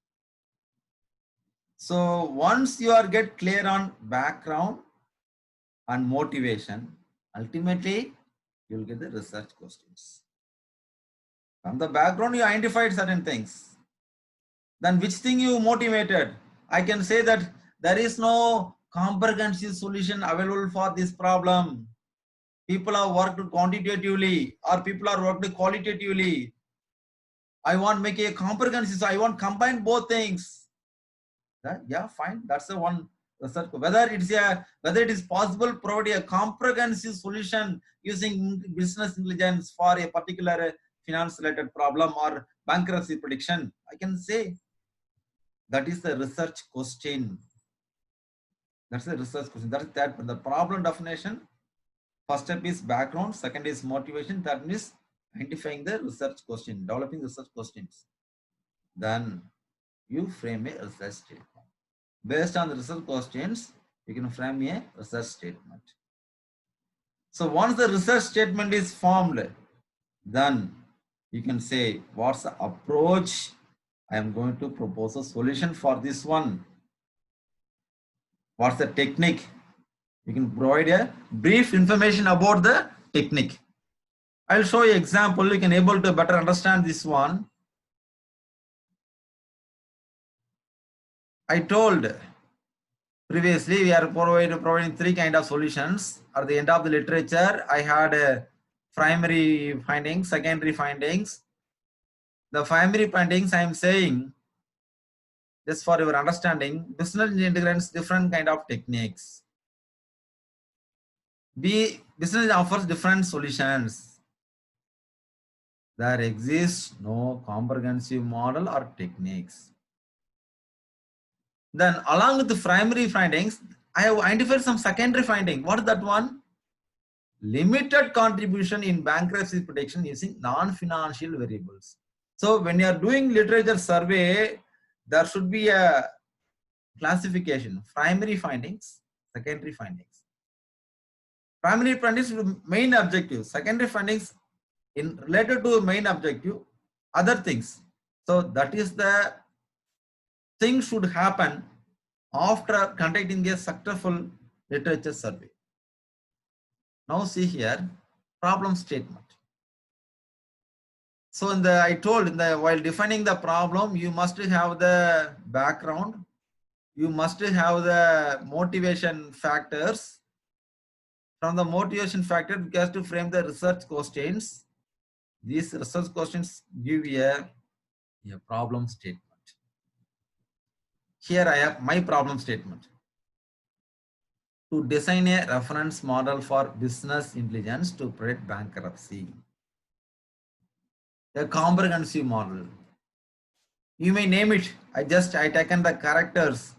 So once you are get clear on background and motivation, ultimately you will get the research questions. From the background you identified certain things. Then which thing you motivated? I can say that there is no comprehensive solution available for this problem. People have worked quantitatively or people are worked qualitatively. I want to make a comprehensive, so I want to combine both things. Yeah, fine. That's the one research. Whether it is possible to provide a comprehensive solution using business intelligence for a particular finance related problem or bankruptcy prediction, I can say that is the research question. That's the research question. That is that. The problem definition. First step is background. Second is motivation. Third is identifying the research question, developing research questions. Then you frame a research statement. Based on the research questions, you can frame a research statement. So once the research statement is formed, then you can say what's the approach I am going to propose a solution for this one. What's the technique? You can provide a brief information about the technique. I'll show you example. You can able to better understand this one. I told previously we are providing 3 kind of solutions. At the end of the literature, I had primary findings, secondary findings. The primary findings I am saying, just for your understanding, business integrates different kind of techniques. Business offers different solutions. There exists no comprehensive model or techniques. Then along with the primary findings, I have identified some secondary finding. What is that one? Limited contribution in bankruptcy prediction using non-financial variables. So when you are doing literature survey, there should be a classification: primary findings, secondary findings. Primary findings main objective, secondary findings in related to main objective, other things. So that is the thing should happen after conducting a successful literature survey. Now see here, problem statement. So I told while defining the problem, you must have the background, you must have the motivation factors. From the motivation factor, you have to frame the research questions. These research questions give a problem statement. Here I have my problem statement. To design a reference model for business intelligence to predict bankruptcy. A comprehensive model. You may name it. I taken the characters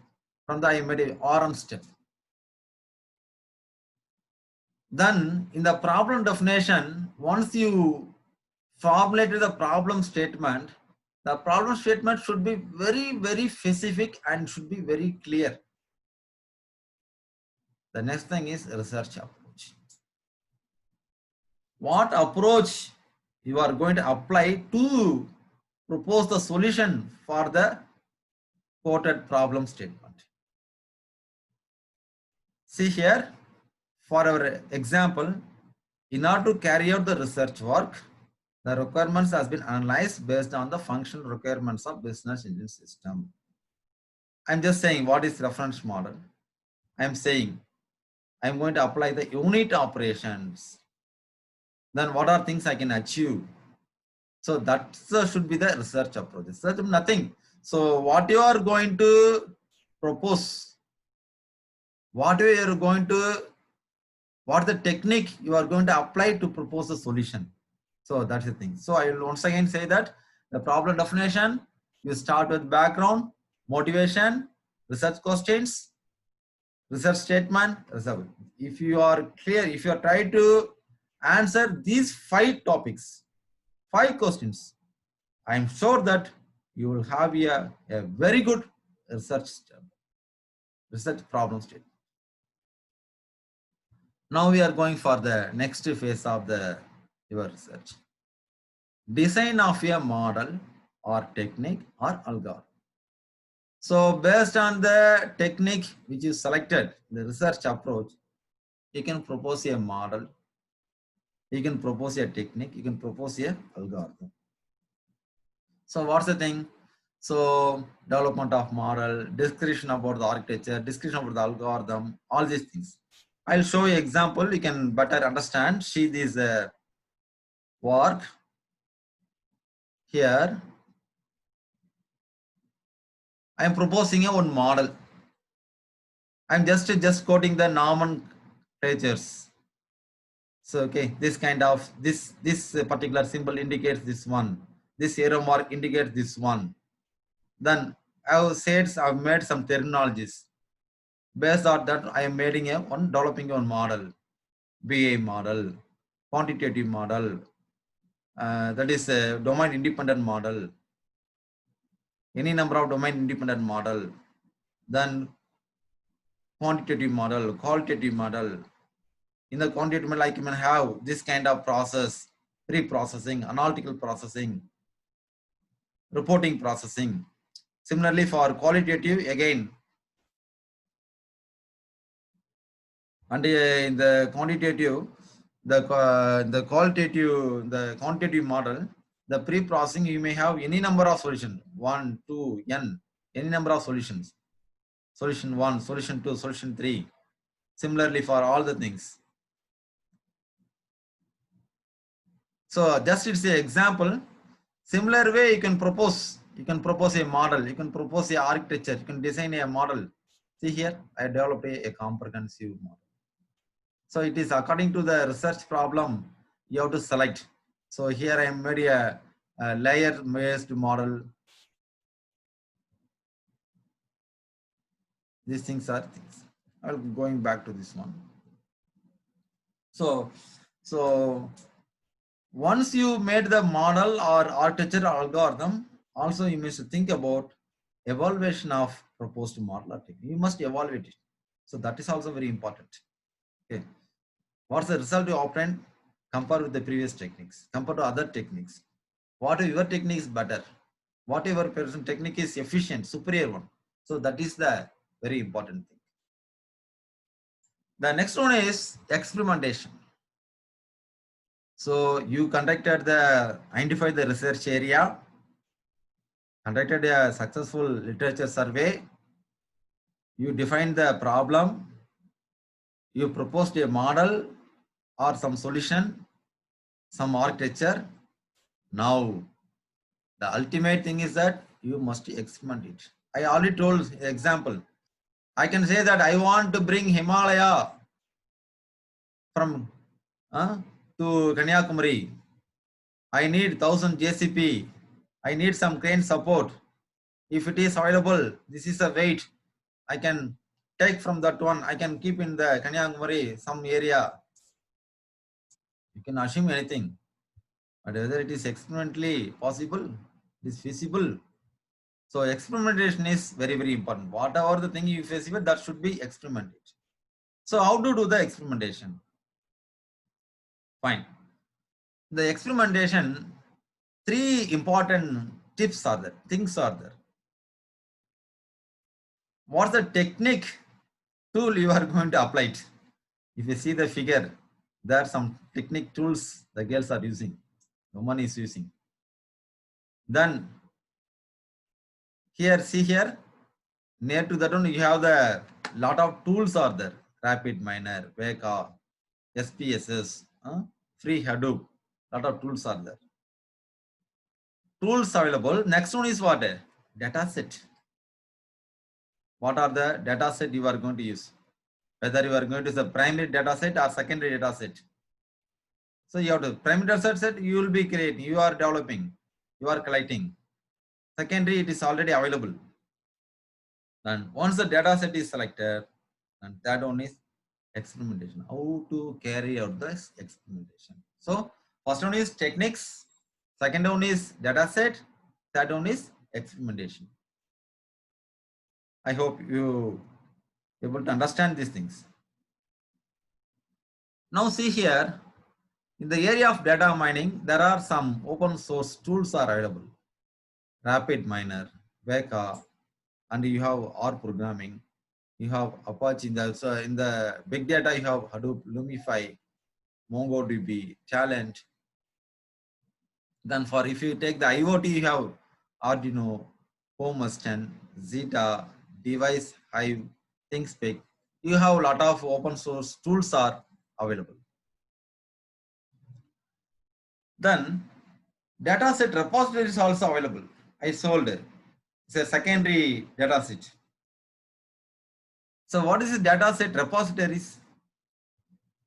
from the I made a RM step. Then in the problem definition, once you formulate the problem statement should be very, very specific and should be very clear. The next thing is research approach. What approach you are going to apply to propose the solution for the quoted problem statement. See here, for our example, in order to carry out the research work, the requirements has been analyzed based on the functional requirements of business engine system. I'm just saying what is reference model. I'm saying I'm going to apply the unit operations. Then what are things I can achieve? So that should be the research approach. Research nothing. So what you are going to propose, what the technique you are going to apply to propose a solution. So that's the thing. So I will once again say that the problem definition, you start with background, motivation, research questions, research statement, result. If you are clear, if you are trying to answer these 5 topics, 5 questions, I am sure that you will have a very good research problem statement. Now we are going for the next phase of your research. Design of a model or technique or algorithm. So based on the technique which is selected, the research approach, you can propose a model, you can propose a technique, you can propose a algorithm. So what's the thing? So development of model, description about the architecture, description about the algorithm, all these things. I'll show you example, you can better understand. See this work here. I am proposing one model. I'm just quoting the nomenclatures. So okay, this kind of this particular symbol indicates this one. This arrow mark indicates this one. Then I've made some terminologies. Based on that, I am developing one model, BA model, quantitative model, that is a domain independent model, any number of domain independent model, then quantitative model, qualitative model. In the quantitative model, I can have this kind of process, pre-processing, analytical processing, reporting processing. Similarly for qualitative, again, and in the quantitative, the quantitative model, the pre-processing, you may have any number of solutions, 1, 2, n, any number of solutions. Solution 1, solution 2, solution 3. Similarly for all the things. So just it's an example. Similar way you can propose a model, you can propose a architecture, you can design a model. See here, I developed a comprehensive model. So it is according to the research problem you have to select. So here I made a layer-based model. These things are things. I'm going back to this one. So once you made the model or architecture or algorithm, also you must think about evaluation of proposed model or technique. You must evaluate it. So that is also very important. Okay. What's the result you obtained compared with the previous techniques, compared to other techniques? What if your technique is better? Whatever person technique is efficient, superior one. So that is the very important thing. The next one is experimentation. So you identified the research area, conducted a successful literature survey, You define the problem, you proposed a model or some solution, some architecture. Now, the ultimate thing is that you must experiment it. I already told example. I can say that I want to bring Himalaya from to Kanyakumari. I need 1000 JCP. I need some crane support. If it is available, this is a weight. I can take from that one. I can keep in the Kanyakumari, some area. You can assume anything. But whether it is experimentally possible, it is feasible. So experimentation is very, very important. Whatever the thing you face, that should be experimented. So how to do the experimentation? Fine. The experimentation, 3 important tips are there, things are there. What's the technique tool you are going to apply it? If you see the figure, there are some technique tools the girls are using, the woman is using. Then here, see here, near to that one, you have the lot of tools are there. RapidMiner, Weka, SPSS, free Hadoop, lot of tools are there. Tools available. Next one is what? Data set. What are the data set you are going to use? Whether you are going to use a primary data set or secondary data set. So you have to primary data set you will be creating, you are developing, you are collecting. Secondary, it is already available. And once the data set is selected, and that one is experimentation. How to carry out this experimentation? So first one is techniques, second one is data set, third one is experimentation. I hope you able to understand these things. Now see here, in the area of data mining, there are some open source tools are available. RapidMiner, Weka, and you have R programming. You have Apache. So in the big data, you have Hadoop, Lumify, MongoDB, Talent. Then for if you take the IoT, you have Arduino, Homeston, Zeta, Device Hive, ThinkSpeak. You have a lot of open source tools are available. Then dataset repository is also available. I sold it. It's a secondary dataset. So what is the dataset repositories?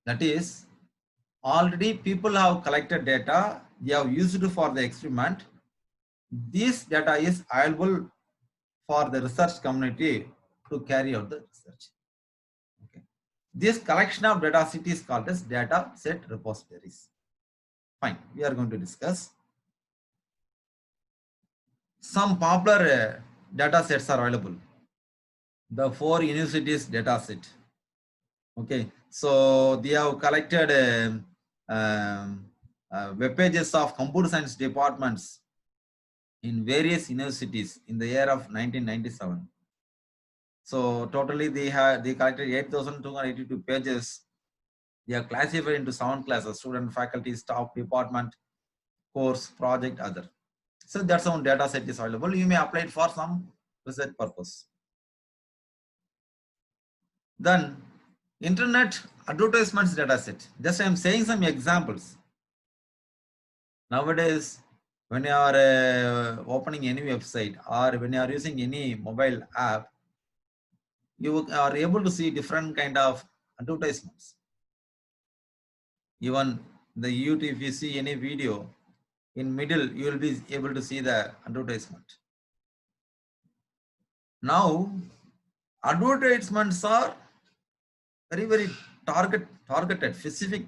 That is, already people have collected data, they have used it for the experiment. This data is available for the research community to carry out the research. Okay. This collection of data set is called as data set repositories. Fine, we are going to discuss. Some popular data sets are available. The 4 universities data set. Okay, so they have collected web pages of computer science departments in various universities in the year of 1997. So totally they collected 8,282 pages. They are classified into 7 classes: student, faculty, staff, department, course, project, other. So that's how data set is available. You may apply it for some research purpose. Then internet advertisements data set. Just I am saying some examples. Nowadays, when you are opening any website or when you are using any mobile app, you are able to see different kind of advertisements. Even the YouTube, if you see any video, in middle you will be able to see the advertisement. Now, advertisements are very targeted, specific.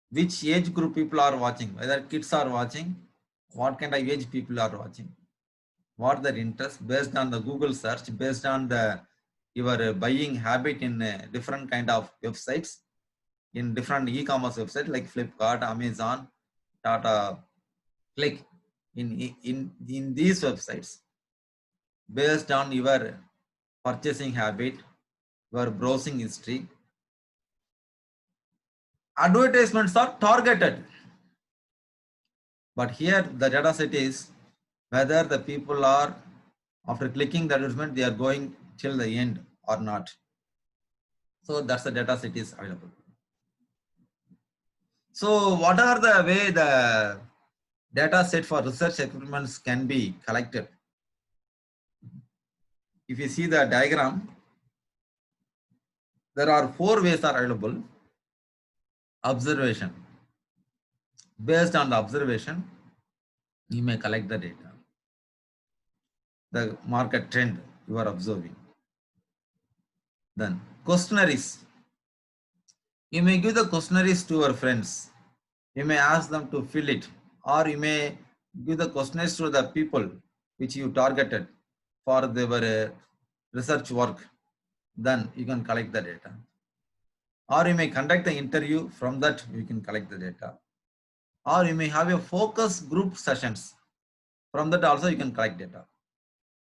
Which age group people are watching, whether kids are watching, what kind of age people are watching, what their interest, based on the Google search, based on the your buying habit in different kind of websites, in different e-commerce websites like Flipkart, Amazon, Tata Click. In these websites, based on your purchasing habit, your browsing history, advertisements are targeted. But here the data set is whether the people are After clicking the advertisement, they are going till the end or not. So that's the data set is available. So what are the way the data set for research experiments can be collected? If you see the diagram, there are 4 ways are available. Observation. Based on the observation, you may collect the data. The market trend you are observing. Then questionnaires. You may give the questionnaires to your friends. You may ask them to fill it, or you may give the questionnaires to the people which you targeted for their research work. Then you can collect the data. Or you may conduct the interview, from that you can collect the data. Or you may have a focus group sessions. From that also you can collect data.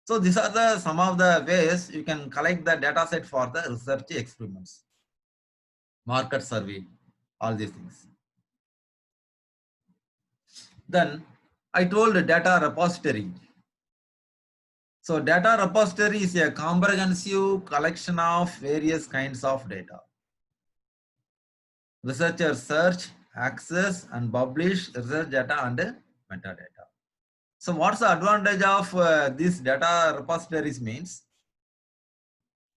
So these are the some of the ways you can collect the data set for the research experiments, market survey, all these things. Then I told data repository. So data repository is a comprehensive collection of various kinds of data. Researchers search, access and publish research data and metadata. So what's the advantage of these data repositories means?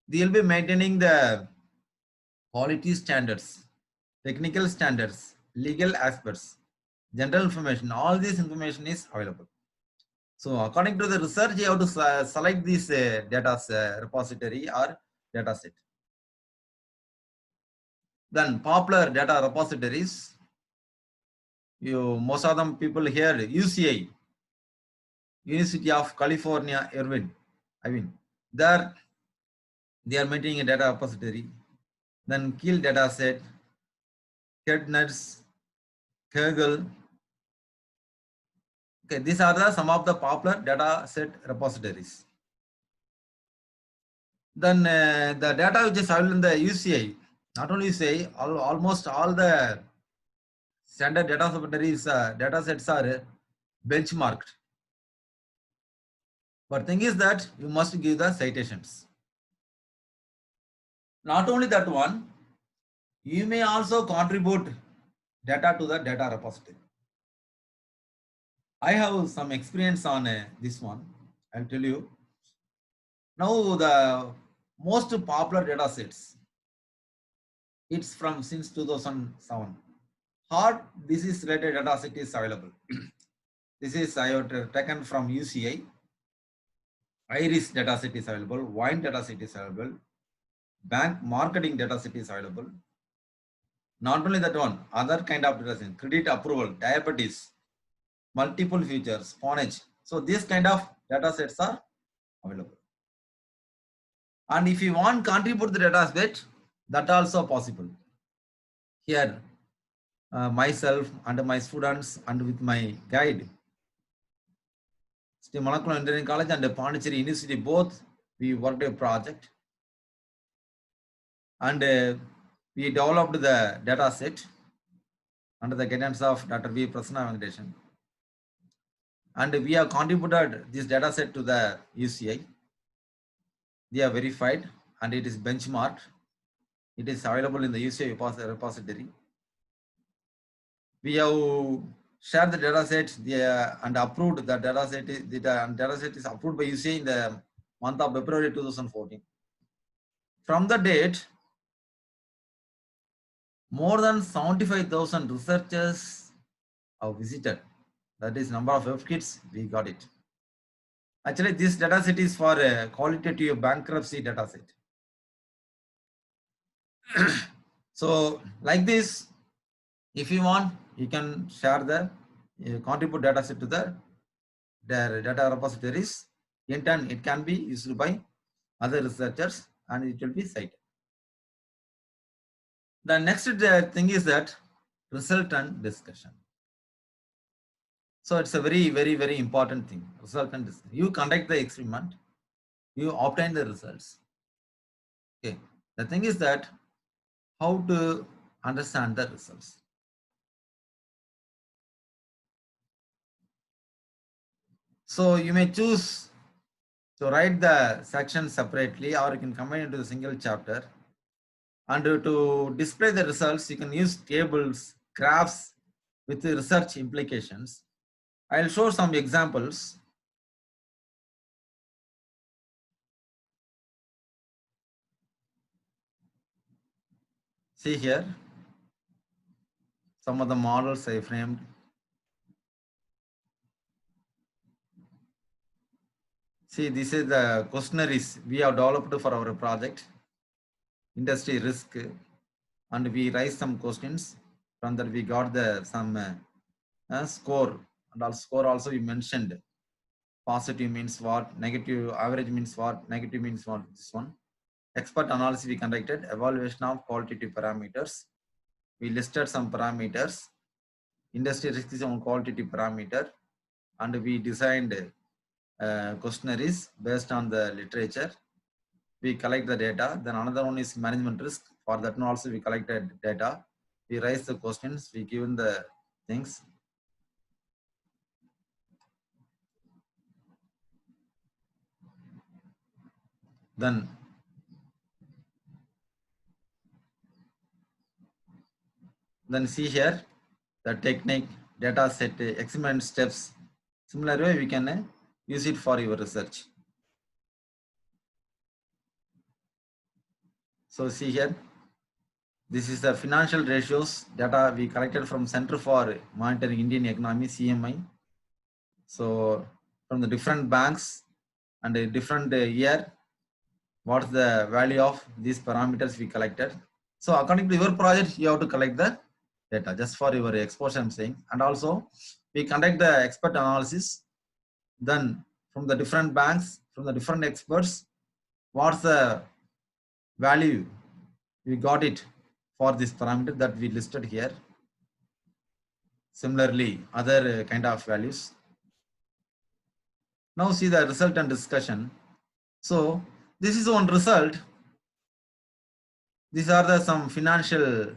They will be maintaining the quality standards, technical standards, legal aspects, general information, all this information is available. So according to the research, you have to select this data repository or data set. Then popular data repositories, most of them people here, UCI, University of California, Irvine. There they are maintaining a data repository. Then Kiel dataset, KedNets, Kaggle. Okay, these are some of the popular data set repositories. Then the data which is available in the UCI, not only UCI, almost all the standard data repositories, data sets are benchmarked. But thing is that you must give the citations. Not only that one, you may also contribute data to the data repository. I have some experience on this one. I'll tell you. Now the most popular data sets, it's from since 2007. Heart disease related data set is available. This is I have taken from UCI. Iris data set is available. Wine data set is available. Bank marketing data set is available. Not only that one, other kind of data set, credit approval, diabetes, multiple features, phonage. So these kind of data sets are available. And if you want contribute the data set, that also possible. Here, myself and my students and with my guide, Sri Molecular Engineering College and Pondicherry University, both we worked a project and we developed the data set under the guidance of Dr. V. Prasanna Venkateshan. And we have contributed this data set to the UCI. They are verified and it is benchmarked. It is available in the UCI repository. We have shared the data set and approved the data set. The data set is approved by UCI in the month of February 2014. From the date, more than 75,000 researchers have visited. That is number of F kits, we got it. Actually, this data set is for a qualitative bankruptcy data set. So like this, if you want, you can share the contribute data set to the data repositories. In turn, it can be used by other researchers and it will be cited. The next thing is that result and discussion. So it's a very, very, very important thing. Result and discussion. You conduct the experiment, you obtain the results. Okay. The thing is that how to understand the results. So you may choose So write the section separately, or you can combine into a single chapter. And to display the results, you can use tables, graphs with the research implications. I'll show some examples. See here, some of the models I framed. See, this is the questionnaires we have developed for our project, industry risk, and we raised some questions. From that we got the some score, and also score also we mentioned. Positive means what, negative, average means what, negative means what, this one. Expert analysis we conducted, evaluation of qualitative parameters. We listed some parameters. Industry risk is one qualitative parameter, and we designed questionnaires based on the literature. We collect the data. Then another one is management risk. For that one also we collected data. We raise the questions. We given the things. Then see here the technique, data set, experiment steps. Similar way we can use it for your research. So see here, this is the financial ratios data we collected from Center for Monitoring Indian Economy, CMI. So from the different banks and a different year, what's the value of these parameters we collected. So according to your project, you have to collect the data just for your exposure I'm saying. And also we conduct the expert analysis. Then from the different banks, from the different experts, what's the value we got it for this parameter that we listed here. Similarly, other kind of values. Now see the result and discussion. So this is one result. These are the some financial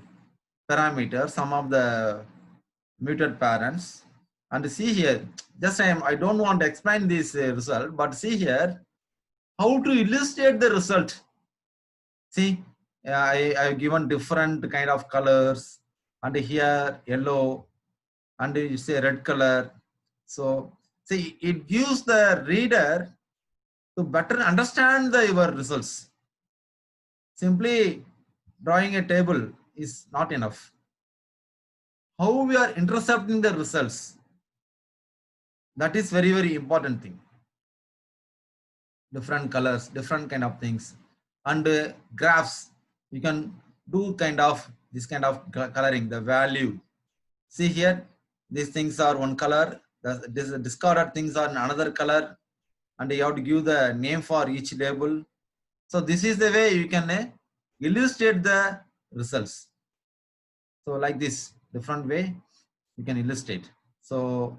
parameters, some of the muted parents. And see here, just I don't want to explain this result, but see here how to illustrate the result. See, I've given different kind of colors, and here yellow, and you say red color. So see, it gives the reader to better understand your results. Simply drawing a table is not enough. How we are intercepting the results, that is very, very important thing. Different colors, different kind of things, and graphs. You can do this kind of coloring, the value. See here, these things are one color, the discarded things are another color, and you have to give the name for each label. So this is the way you can illustrate the results. So like this, different way you can illustrate. So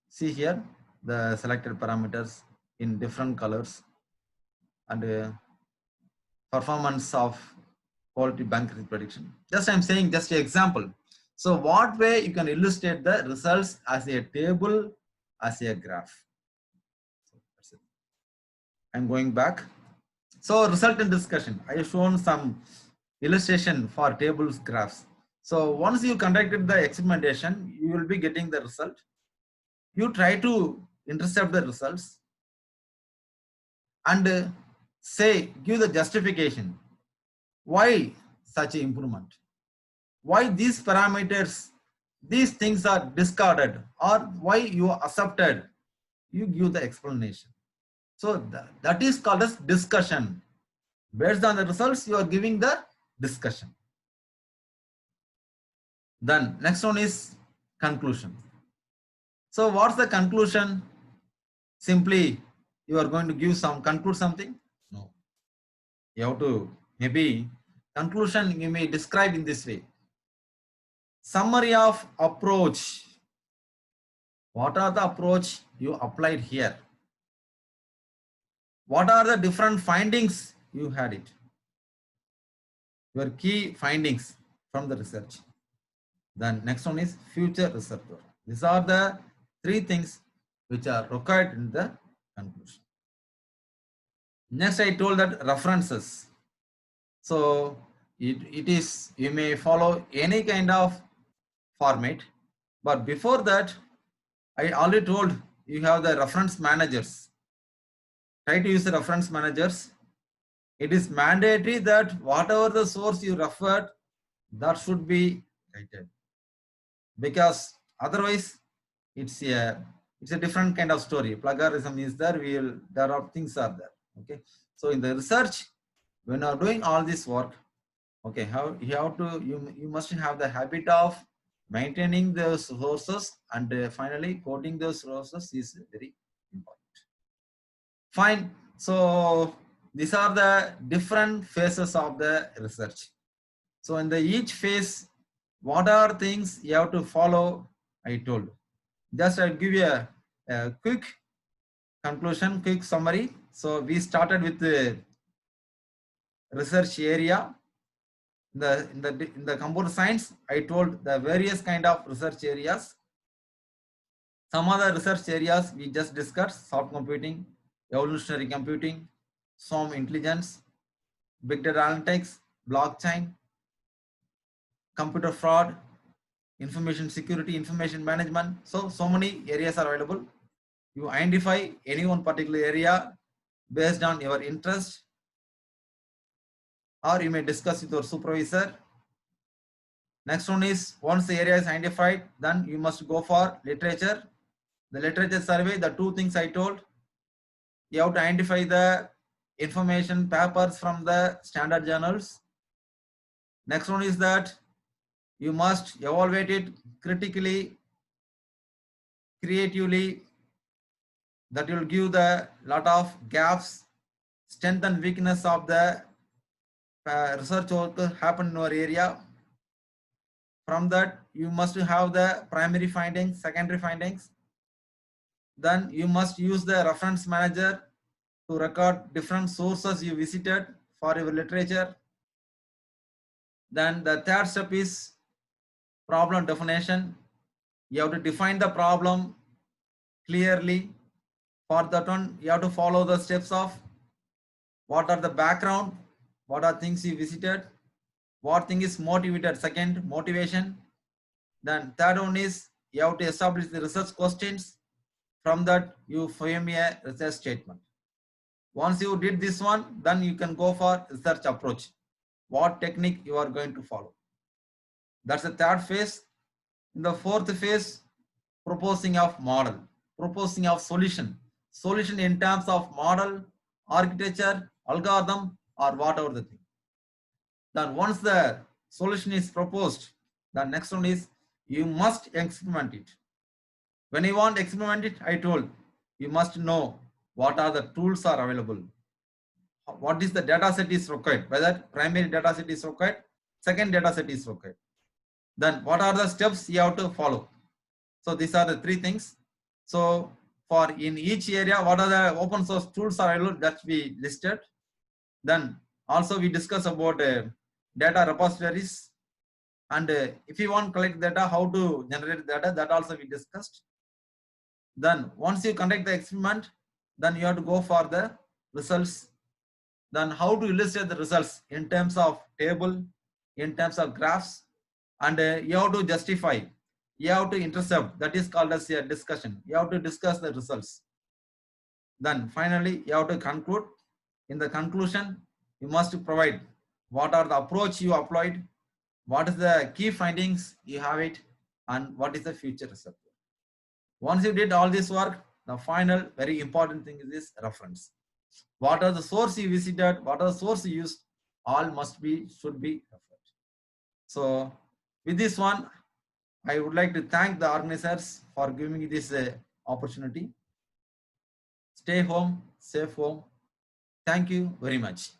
see here the selected parameters in different colors, and performance of quality bank risk prediction. Just I'm saying just an example. So what way you can illustrate the results as a table, as a graph. So that's it. I'm going back. So result and discussion. I have shown some illustration for tables, graphs. So once you conducted the experimentation, you will be getting the result. You try to intercept the results and give the justification. Why such improvement? Why these parameters, these things are discarded, or why you accepted? You give the explanation. So that is called as discussion. Based on the results, you are giving the discussion. Then next one is conclusion. So what's the conclusion? Simply you are going to conclude something? No. You have to, maybe conclusion you may describe in this way. Summary of approach. What are the approach you applied here? What are the different findings you had it? Your key findings from the research. Then next one is future research. These are the three things which are required in the conclusion. Next, I told that references. So it is, you may follow any kind of format, but before that, I already told you have the reference managers. Try to use the reference managers. It is mandatory that whatever the source you referred, that should be cited, because otherwise it's a different kind of story. Plagiarism is there, there are things are there. Okay, so in the research, when you are doing all this work, okay, you must have the habit of maintaining those sources, and finally quoting those sources is very important. Fine. So these are the different phases of the research. So in the each phase, what are things you have to follow? I told. Just I'll give you a quick conclusion, quick summary. So we started with the research area. In the computer science, I told the various kind of research areas. Some other research areas we just discussed: soft computing, evolutionary computing, swarm intelligence, big data analytics, blockchain, computer fraud, information security, information management. So many areas are available. You identify any one particular area based on your interest, or you may discuss with your supervisor. Next one is, once the area is identified, then you must go for literature. The literature survey, the two things I told, you have to identify the information papers from the standard journals. Next one is that you must evaluate it critically, creatively. That will give the lot of gaps, strength and weakness of the research work happen in your area. From that, you must have the primary findings, secondary findings. Then you must use the reference manager to record different sources you visited for your literature. Then the third step is problem definition. You have to define the problem clearly. For that one, you have to follow the steps of what are the background, what are things you visited, what thing is motivated, second, motivation. Then third one is, you have to establish the research questions. From that, you frame a research statement. Once you did this one, then you can go for research approach. What technique you are going to follow. That's the third phase. In the fourth phase, proposing of model, proposing of solution. Solution in terms of model, architecture, algorithm, or whatever the thing. Then once the solution is proposed, the next one is, you must experiment it. When you want to experiment it, I told, you must know what are the tools are available. What is the data set is required, whether primary data set is required, second data set is required. Then what are the steps you have to follow. So these are the three things. So for in each area, what are the open source tools are available that we listed. Then also we discuss about data repositories, and if you want to collect data, how to generate data, that also we discussed. Then once you conduct the experiment, then you have to go for the results. Then how to illustrate the results in terms of table, in terms of graphs, and you have to justify, you have to intercept, that is called as a discussion. You have to discuss the results. Then finally, you have to conclude. In the conclusion, you must provide what are the approach you applied, what is the key findings you have it, and what is the future result. Once you did all this work, the final very important thing is this reference. What are the source you visited, what are the source you used, all should be referred. So with this one, I would like to thank the organizers for giving me this opportunity. Stay home, safe home. Thank you very much.